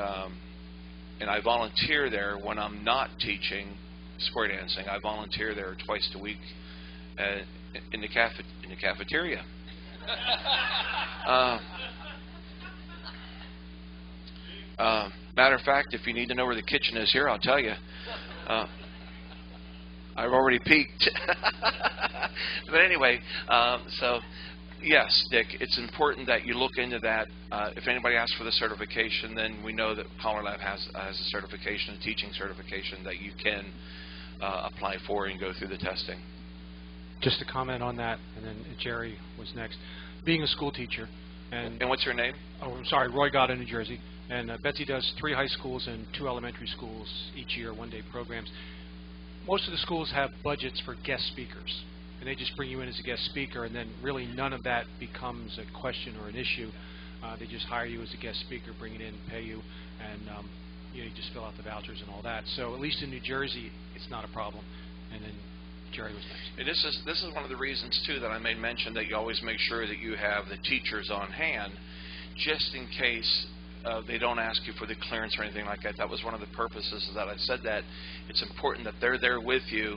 I volunteer there when I'm not teaching square dancing. I volunteer there twice a week in the cafeteria. Matter of fact, if you need to know where the kitchen is here, I'll tell you. I've already peeked. But anyway, so yes, Dick, it's important that you look into that. If anybody asks for the certification, then we know that CALLERLAB has a certification, a teaching certification that you can apply for and go through the testing. Just to comment on that, and then Jerry was next. Being a school teacher, and what's your name? Oh, I'm sorry, Roy Goddard, New Jersey. And Betsy does 3 high schools and 2 elementary schools each year, one-day programs. Most of the schools have budgets for guest speakers, and they just bring you in as a guest speaker, and then really none of that becomes a question or an issue. They just hire you as a guest speaker, bring it in, pay you, and you just fill out the vouchers and all that. So at least in New Jersey, it's not a problem. And then Jerry was next. And this is one of the reasons too that I made mention that you always make sure that you have the teachers on hand, just in case they don't ask you for the clearance or anything like that. That was one of the purposes that I said that. It's important that they're there with you,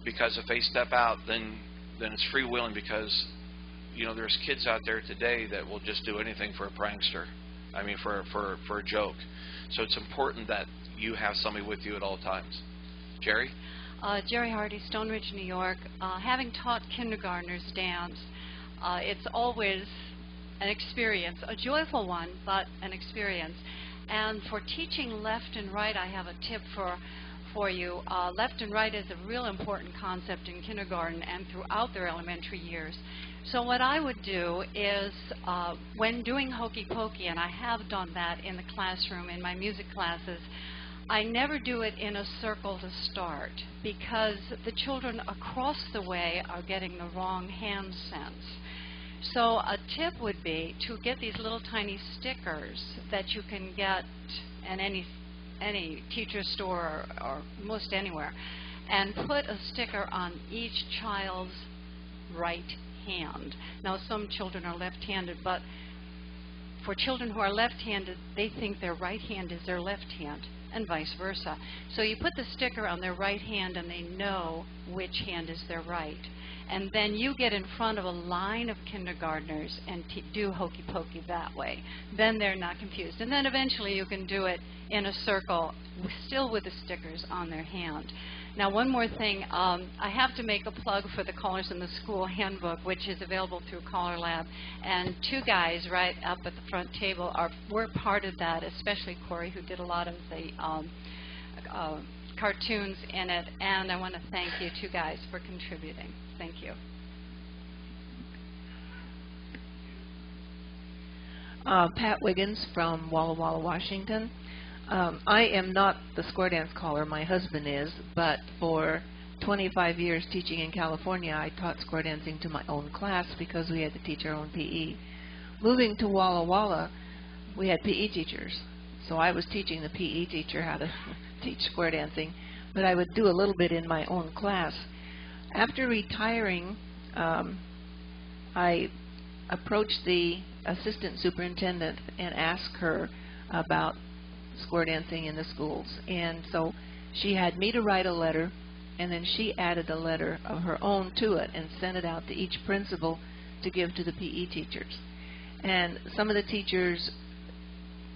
because if they step out, then it's freewheeling, because there's kids out there today that will just do anything for a prankster. I mean, for a joke. So it's important that you have somebody with you at all times. Jerry? Jerry Hardy, Stone Ridge, New York. Having taught kindergartners dance, it's always an experience, a joyful one, but an experience. And for teaching left and right, I have a tip for you. Left and right is a real important concept in kindergarten and throughout their elementary years. So what I would do is, when doing Hokey Pokey, and I have done that in the classroom in my music classes, I never do it in a circle to start, because the children across the way are getting the wrong hand sense. So a tip would be to get these little tiny stickers that you can get in any teacher store or most anywhere, and put a sticker on each child's right hand. Now, some children are left-handed, but for children who are left-handed, they think their right hand is their left hand, and vice versa. So you put the sticker on their right hand, and they know which hand is their right. And then you get in front of a line of kindergartners and do Hokey Pokey that way. Then they're not confused. And then eventually you can do it in a circle, still with the stickers on their hand. Now, one more thing. I have to make a plug for the Callers in the School handbook, which is available through CALLERLAB. And 2 guys right up at the front table were part of that, especially Cory, who did a lot of the cartoons in it. And I want to thank you 2 guys for contributing. Thank you. Pat Wiggins from Walla Walla, Washington. I am not the square dance caller, my husband is, but for 25 years teaching in California, I taught square dancing to my own class because we had to teach our own PE. Moving to Walla Walla, we had PE teachers, so I was teaching the PE teacher how to teach square dancing, but I would do a little bit in my own class. After retiring, I approached the assistant superintendent and asked her about square dancing in the schools. And so she had me to write a letter, and then she added a letter of her own to it and sent it out to each principal to give to the PE teachers. And some of the teachers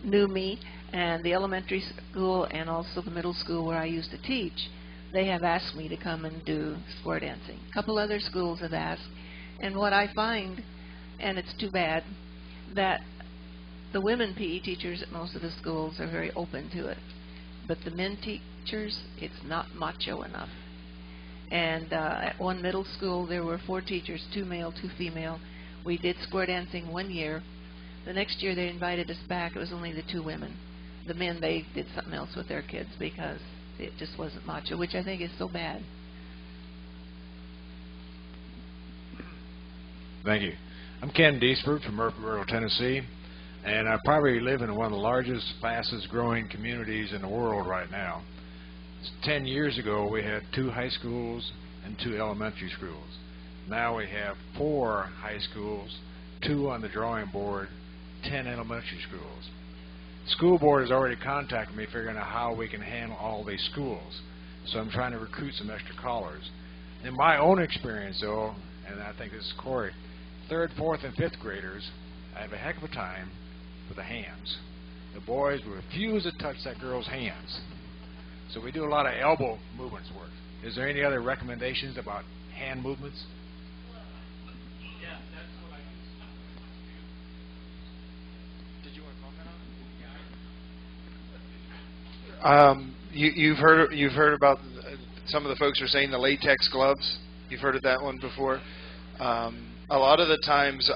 knew me, and the elementary school and also the middle school where I used to teach, they have asked me to come and do square dancing. A couple other schools have asked, and what I find, and it's too bad, that the women PE teachers at most of the schools are very open to it, but the men teachers, it's not macho enough. And at one middle school, there were 4 teachers, 2 male, 2 female. We did square dancing one year. The next year they invited us back. It was only the 2 women. The men, they did something else with their kids because it just wasn't macho, which I think is so bad. Thank you. I'm Ken Deesford from Murfreesboro, Tennessee, and I probably live in one of the largest, fastest growing communities in the world right now. 10 years ago, we had 2 high schools and 2 elementary schools. Now we have 4 high schools, 2 on the drawing board, 10 elementary schools. The school board has already contacted me figuring out how we can handle all these schools. So I'm trying to recruit some extra callers. In my own experience, though, and I think this is Cory, 3rd, 4th, and 5th graders, I have a heck of a time with the hands. The boys refuse to touch that girl's hands. So we do a lot of elbow movements work. Is there any other recommendations about hand movements? Yeah, that's what I do. Did you want to comment on it? You've heard about some of the folks are saying the latex gloves. You've heard of that one before. A lot of the times,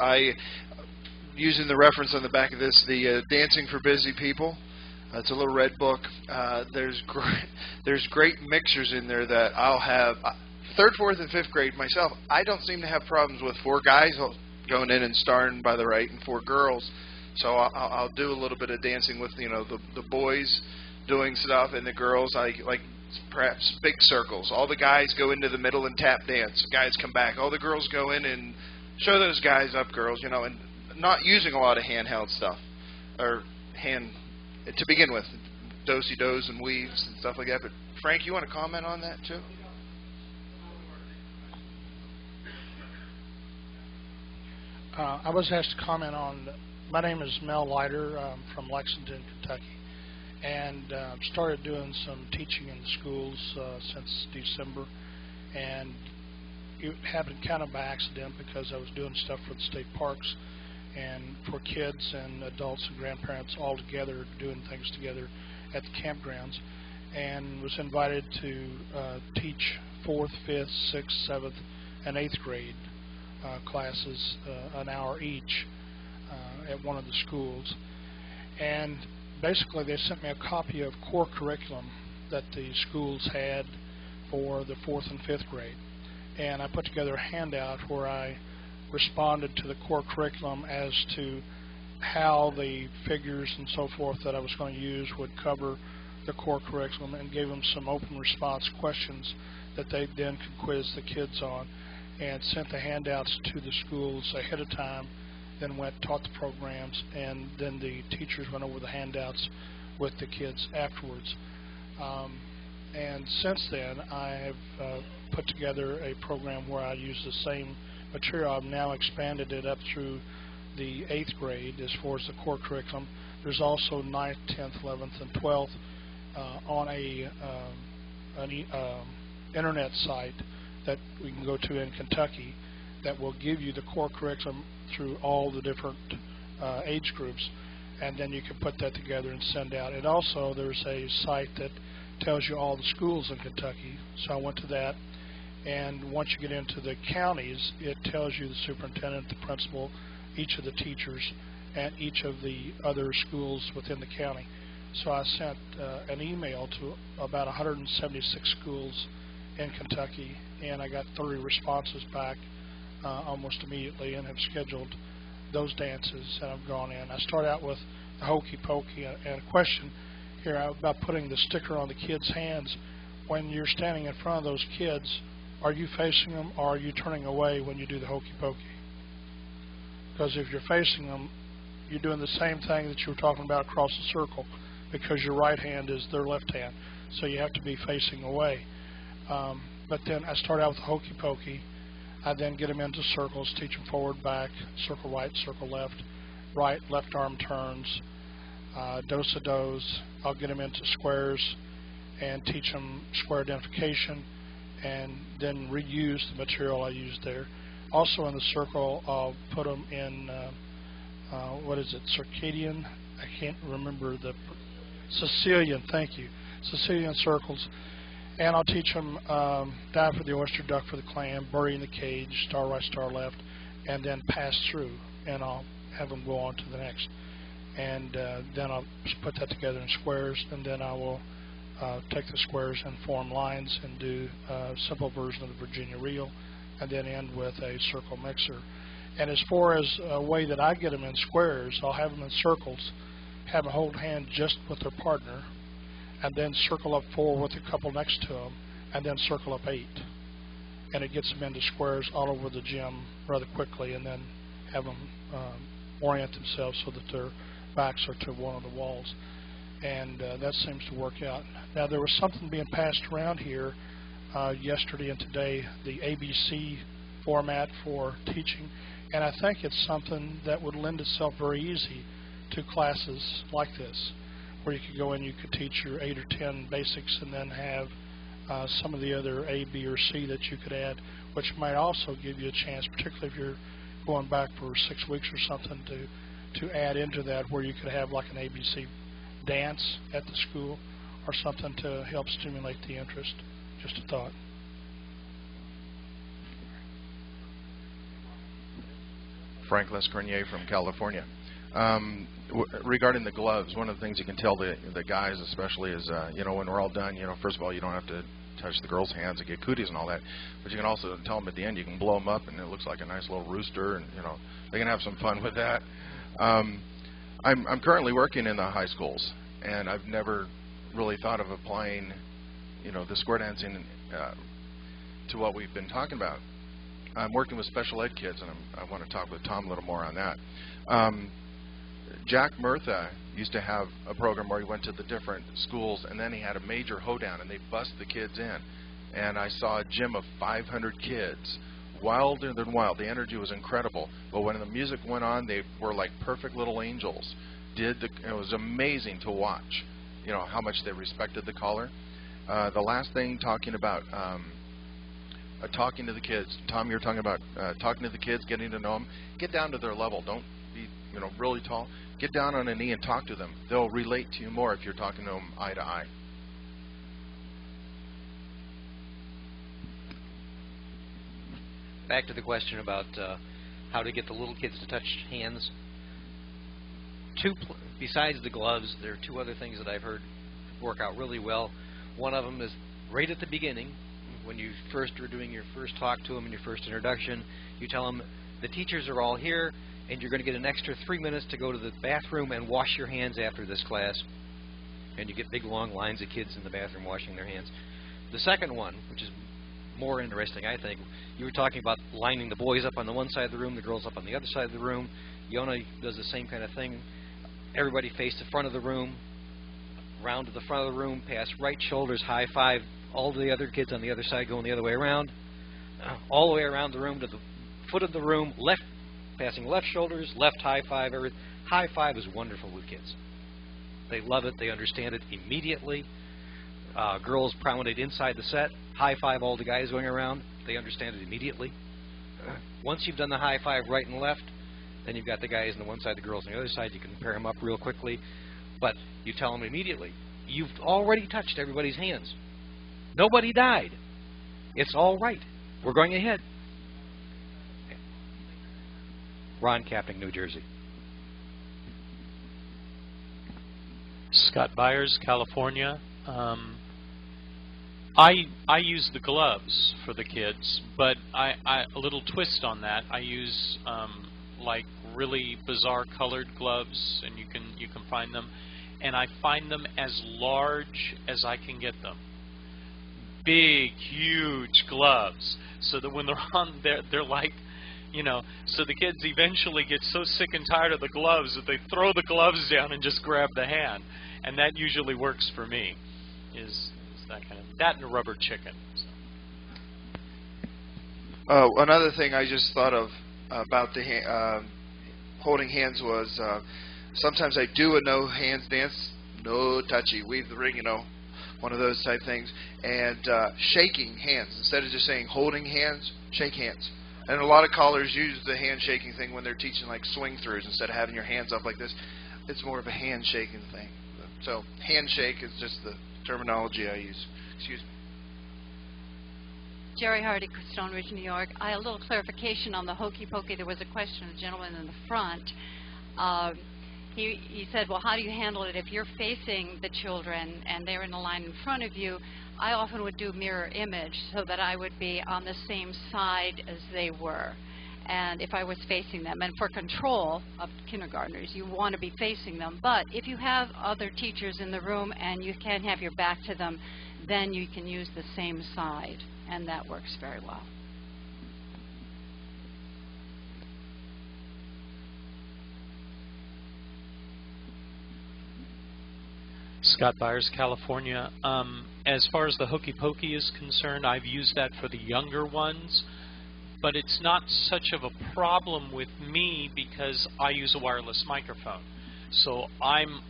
using the reference on the back of this, the Dancing for Busy People. It's a little red book. There's great mixers in there that I'll have. 3rd, 4th, and 5th grade myself, I don't seem to have problems with 4 guys going in and starting by the right and 4 girls. So I'll do a little bit of dancing with the boys doing stuff, and the girls I like perhaps big circles. All the guys go into the middle and tap dance. Guys come back. All the girls go in and show those guys up, girls. And not using a lot of handheld stuff or hand. To begin with, do-si-dos and weaves and stuff like that. But Frank, you want to comment on that too? I was asked to comment on. My name is Mel Leiter. I'm from Lexington, Kentucky, and started doing some teaching in the schools since December. And it happened kind of by accident because I was doing stuff for the state parks and for kids and adults and grandparents all together, doing things together at the campgrounds, and was invited to teach 4th, 5th, 6th, 7th, and 8th grade classes, an hour each at one of the schools. And basically they sent me a copy of core curriculum that the schools had for the 4th and 5th grade. And I put together a handout where I responded to the core curriculum as to how the figures and so forth that I was going to use would cover the core curriculum, and gave them some open response questions that they then could quiz the kids on, and sent the handouts to the schools ahead of time, then taught the programs, and then the teachers went over the handouts with the kids afterwards. And since then I have put together a program where I use the same material. I've now expanded it up through the 8th grade as far as the core curriculum. There's also 9th, 10th, 11th, and 12th on an internet site that we can go to in Kentucky that will give you the core curriculum through all the different age groups, and then you can put that together and send out. And also there's a site that tells you all the schools in Kentucky, so I went to that. And once you get into the counties, it tells you the superintendent, the principal, each of the teachers, and each of the other schools within the county. So I sent an email to about 176 schools in Kentucky, and I got 30 responses back almost immediately, and have scheduled those dances that I've gone in. I start out with the Hokey Pokey, and a question here about putting the sticker on the kids' hands. When you're standing in front of those kids, are you facing them, or are you turning away when you do the Hokey Pokey? Because if you're facing them, you're doing the same thing that you were talking about across the circle. because your right hand is their left hand, so you have to be facing away. But then I start out with Hokey Pokey. I then get them into circles, teach them forward, back, circle right, circle left, right, left arm turns, dos-a-dos. I'll get them into squares and teach them square identification, and then reuse the material I used there. Also in the circle, I'll put them in, what is it, circadian? I can't remember the, Sicilian, thank you. Sicilian circles. And I'll teach them dive for the oyster, duck for the clam, bury in the cage, star right, star left, and then pass through. And I'll have them go on to the next. And then I'll put that together in squares, and then I will take the squares and form lines and do a simple version of the Virginia reel, and then end with a circle mixer. And as far as a way that I get them in squares, I'll have them in circles, have them hold hand just with their partner, and then circle up 4 with a couple next to them, and then circle up 8. And it gets them into squares all over the gym rather quickly, and then have them orient themselves so that their backs are to one of the walls. And that seems to work out. Now, there was something being passed around here yesterday and today, the ABC format for teaching, and I think it's something that would lend itself very easy to classes like this, where you could go in, you could teach your 8 or 10 basics, and then have some of the other A, B, or C that you could add, which might also give you a chance, particularly if you're going back for 6 weeks or something, to add into that, where you could have like an ABC dance at the school or something to help stimulate the interest. Just a thought. Frank Lescornier from California. Regarding the gloves, one of the things you can tell the guys especially is, you know, when we're all done, you know, first of all, you don't have to touch the girls' hands and get cooties and all that, but you can also tell them at the end, you can blow them up and it looks like a nice little rooster, and, you know, they can have some fun with that. I'm currently working in the high schools, and I've never really thought of applying, you know, the square dancing to what we've been talking about. I'm working with special ed kids, and I want to talk with Tom a little more on that. Jack Murtha used to have a program where he went to the different schools, and then he had a major hoedown, and they bust the kids in. And I saw a gym of 500 kids, wilder than wild. The energy was incredible. But when the music went on, they were like perfect little angels. It was amazing to watch, you know, how much they respected the caller. The last thing, talking about talking to the kids. Tom, you're talking about talking to the kids, getting to know them. Get down to their level. Don't be, you know, really tall. Get down on a knee and talk to them. They'll relate to you more if you're talking to them eye to eye. Back to the question about how to get the little kids to touch hands. Besides the gloves, there are 2 other things that I've heard work out really well. One of them is right at the beginning, when you first are doing your first talk to them in your first introduction. You tell them the teachers are all here, and you're going to get an extra 3 minutes to go to the bathroom and wash your hands after this class. And you get big long lines of kids in the bathroom washing their hands. The second one, which is more interesting, I think, you were talking about lining the boys up on the one side of the room, the girls up on the other side of the room. Yona does the same kind of thing. Everybody face the front of the room, round to the front of the room, pass right shoulders, high five, all the other kids on the other side going the other way around, all the way around the room to the foot of the room, left, passing left shoulders, left high five. High five is wonderful with kids. They love it. They understand it immediately. Girls promenade inside the set, high five all the guys going around. They understand it immediately. Once you've done the high five right and left, then you've got the guys on the one side, the girls on the other side. You can pair them up real quickly, but you tell them immediately, you've already touched everybody's hands. Nobody died. It's all right. We're going ahead. Ron Capping, New Jersey. Scott Byers, California. I use the gloves for the kids, but a little twist on that. I use like really bizarre colored gloves, and you can find them, and I find them as large as I can get them. Big, huge gloves, so that when they're on, they're like You know, so the kids eventually get so sick and tired of the gloves that they throw the gloves down and just grab the hand, and that usually works for me. Is that kind of that and a rubber chicken. So. Another thing I just thought of about the holding hands was sometimes I do a no hands dance, no touchy, weave the ring, you know, one of those type things, and shaking hands instead of just saying holding hands, shake hands. And a lot of callers use the handshaking thing when they're teaching like swing throughs instead of having your hands up like this. It's more of a handshaking thing. So handshake is just the terminology I use. Excuse me. Jerry Hardy, Stone Ridge, New York. I had a little clarification on the Hokey Pokey. There was a question of the gentleman in the front. He said, well, how do you handle it if you're facing the children and they're in a line in front of you? I often would do mirror image so that I would be on the same side as they were, and if I was facing them. And for control of kindergartners, you want to be facing them. But if you have other teachers in the room and you can't have your back to them, then you can use the same side, and that works very well. Scott Byers, California. As far as the Hokey Pokey is concerned, I've used that for the younger ones, but it's not such of a problem with me because I use a wireless microphone. So I'm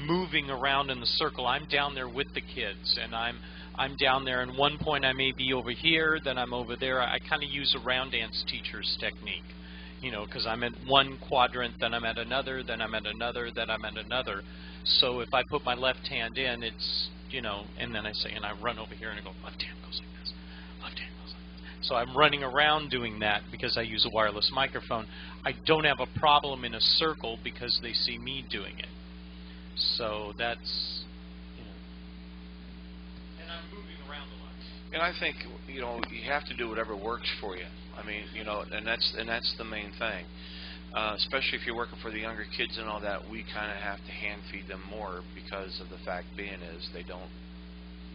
moving around in the circle. I'm down there with the kids, and I'm down there. And one point I may be over here, then I'm over there. I kind of use a round dance teacher's technique, you know, because I'm at one quadrant, then I'm at another, then I'm at another, then I'm at another. So if I put my left hand in, it's, you know, and then I say, and I run over here and I go, left hand goes like this, left hand goes like this. So I'm running around doing that because I use a wireless microphone. I don't have a problem in a circle because they see me doing it. So that's, you know, and I'm moving around a lot. And I think, you know, you have to do whatever works for you. I mean, you know, and that's the main thing. Especially if you're working for the younger kids and all that, we kind of have to hand feed them more because of the fact being is they don't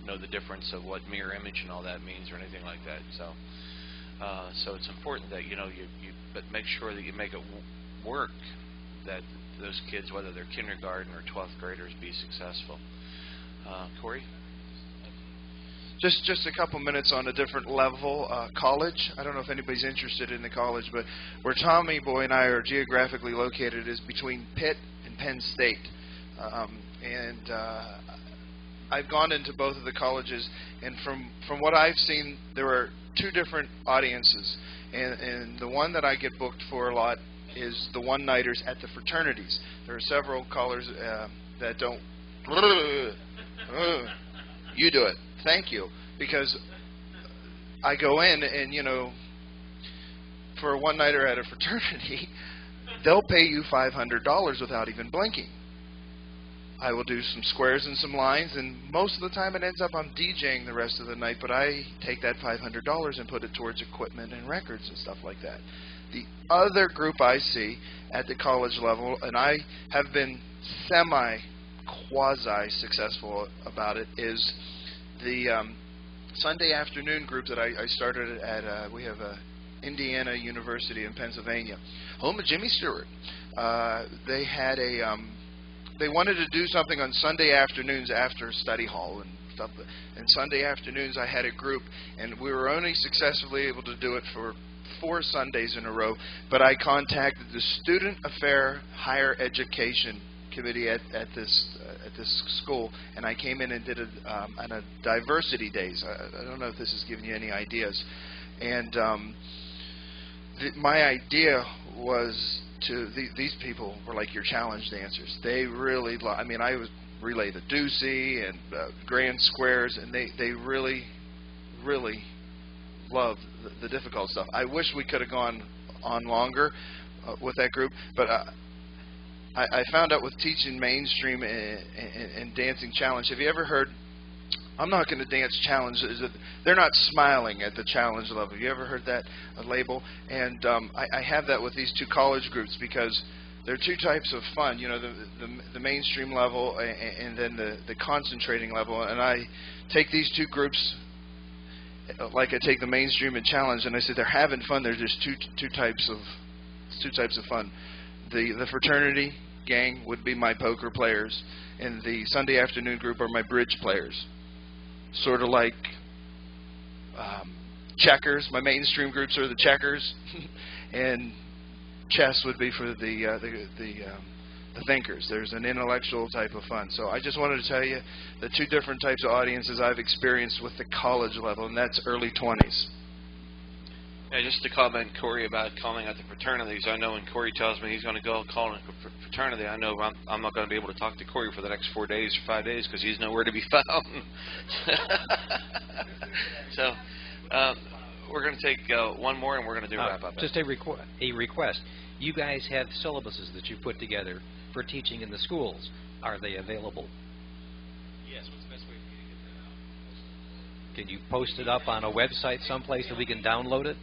know the difference of what mirror image and all that means or anything like that. So, so it's important that, you know, but make sure that you make it work, that those kids, whether they're kindergarten or 12th graders, be successful. Cory? Just a couple minutes on a different level. College. I don't know if anybody's interested in the college, but where Tommy Boy and I are geographically located is between Pitt and Penn State. I've gone into both of the colleges, and from what I've seen, there are two different audiences. And the one that I get booked for a lot is the one-nighters at the fraternities. There are several callers that don't. You do it. Thank you. Because I go in and, you know, for a one-nighter at a fraternity, they'll pay you $500 without even blinking. I will do some squares and some lines, and most of the time it ends up I'm DJing the rest of the night, but I take that $500 and put it towards equipment and records and stuff like that. The other group I see at the college level, and I have been quasi-successful about it, is the Sunday afternoon group that I started at, we have Indiana University in Pennsylvania, home of Jimmy Stewart. They had they wanted to do something on Sunday afternoons after study hall and stuff. And Sunday afternoons I had a group, and we were only successfully able to do it for 4 Sundays in a row. But I contacted the Student Affair Higher Education Committee at this school, and I came in and did on a diversity days. I don't know if this is giving you any ideas. And my idea was these people were like your challenge dancers. They really, I mean, I was relay the deucey and grand squares, and they really loved the difficult stuff. I wish we could have gone on longer with that group, but I found out with teaching mainstream and dancing challenge. Have you ever heard, I'm not going to dance challenge, is that they're not smiling at the challenge level? Have you ever heard that label? And I have that with these 2 college groups because there are 2 types of fun, you know, the mainstream level and then the concentrating level. And I take these 2 groups like I take the mainstream and challenge, and I say they're having fun. There's just two types of fun. The fraternity gang would be my poker players, and the Sunday afternoon group are my bridge players. Sort of like checkers. My mainstream groups are the checkers, and chess would be for the thinkers. There's an intellectual type of fun. So I just wanted to tell you the two different types of audiences I've experienced with the college level, and that's early 20s. Yeah, just to comment, Cory, about calling out the fraternities. I know when Cory tells me he's going to go call a fraternity, I know I'm not going to be able to talk to Cory for the next 4 days or 5 days because he's nowhere to be found. So we're going to take one more, and we're going to do wrap up. Just a request. You guys have syllabuses that you've put together for teaching in the schools. Are they available? Yes. What's the best way for you to get that out? Can you post it up on a website someplace that we can download it?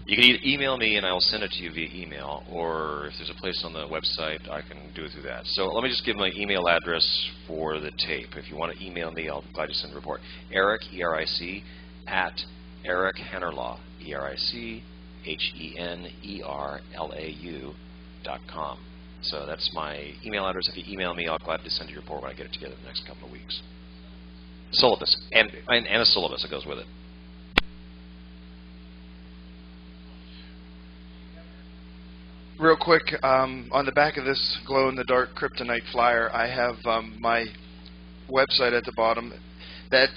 You can either email me and I will send it to you via email, or if there's a place on the website, I can do it through that. So let me just give my email address for the tape. If you want to email me, I'll be glad to send a report. Eric, E-R-I-C, at Eric Henerlau, ERIC, HENERLAU.com. So that's my email address. If you email me, I'll be glad to send you a report when I get it together the next couple of weeks. Syllabus, and a syllabus that goes with it. Real quick, on the back of this glow-in-the-dark kryptonite flyer, I have my website at the bottom. That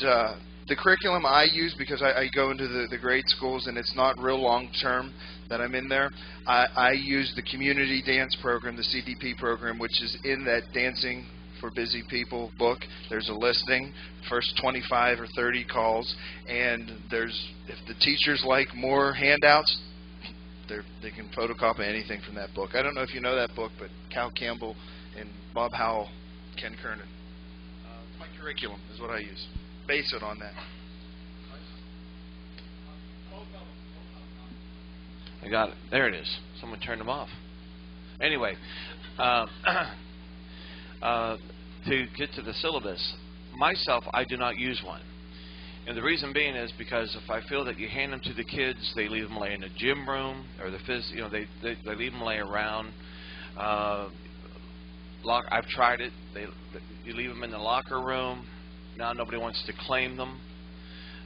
the curriculum I use, because I go into the grade schools and it's not real long-term that I'm in there, I use the community dance program, the CDP program, which is in that Dancing for Busy People book. There's a listing, first 25 or 30 calls, and if the teachers like more handouts, they can photocopy anything from that book. I don't know if you know that book, but Cal Campbell and Bob Howell, Ken Kernan. It's my curriculum is what I use. Base it on that. I got it. There it is. Someone turned them off. Anyway, to get to the syllabus, myself, I do not use one. And the reason being is because if I feel that you hand them to the kids, they leave them lay in the gym room, or they leave them lay around. I've tried it. You leave them in the locker room. Now nobody wants to claim them.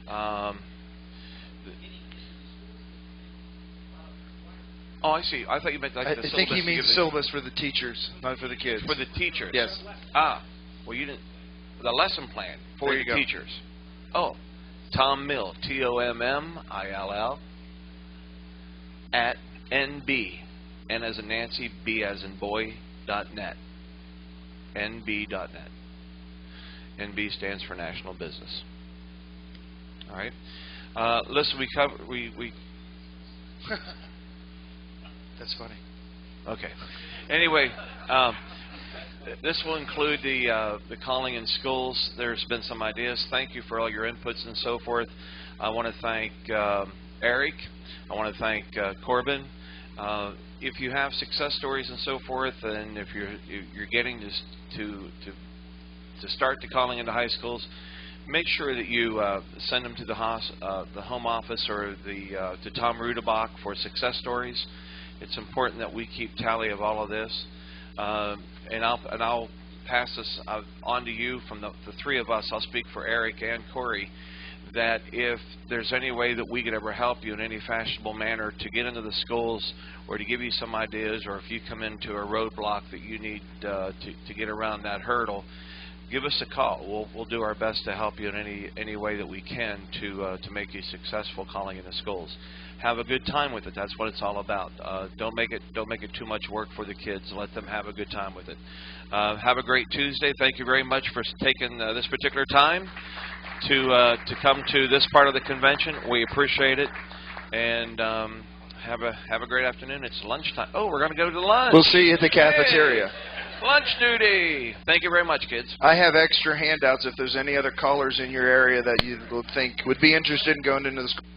Oh, I see. I thought you meant like the syllabus. I think he means syllabus for the teachers, not for the kids. For the teachers. Yes. Well, you didn't. The lesson plan for the teachers. Oh. Tom Mill, TOMMILL, at NB, N as in Nancy, B as in boy, .net, NB.net. NB stands for National Business. All right. Listen, we That's funny. Okay. Anyway, this will include the calling in schools. There's been some ideas. Thank you for all your inputs and so forth. I want to thank Eric. I want to thank Corbin. If you have success stories and so forth, and if you're getting to start the calling into high schools, make sure that you send them to the home office or to Tom Rudebach for success stories. It's important that we keep tally of all of this. And I'll pass this on to you from the three of us. I'll speak for Eric and Cory, that if there's any way that we could ever help you in any fashionable manner to get into the schools or to give you some ideas, or if you come into a roadblock that you need to get around that hurdle, give us a call. We'll do our best to help you in any way that we can to make you successful calling into schools. Have a good time with it. That's what it's all about. Don't make it too much work for the kids. Let them have a good time with it. Have a great Tuesday. Thank you very much for taking this particular time to come to this part of the convention. We appreciate it, and have a great afternoon. It's lunchtime. Oh, we're going to go to lunch. We'll see you at the cafeteria. Hey, lunch duty. Thank you very much, kids. I have extra handouts if there's any other callers in your area that you think would be interested in going into the school.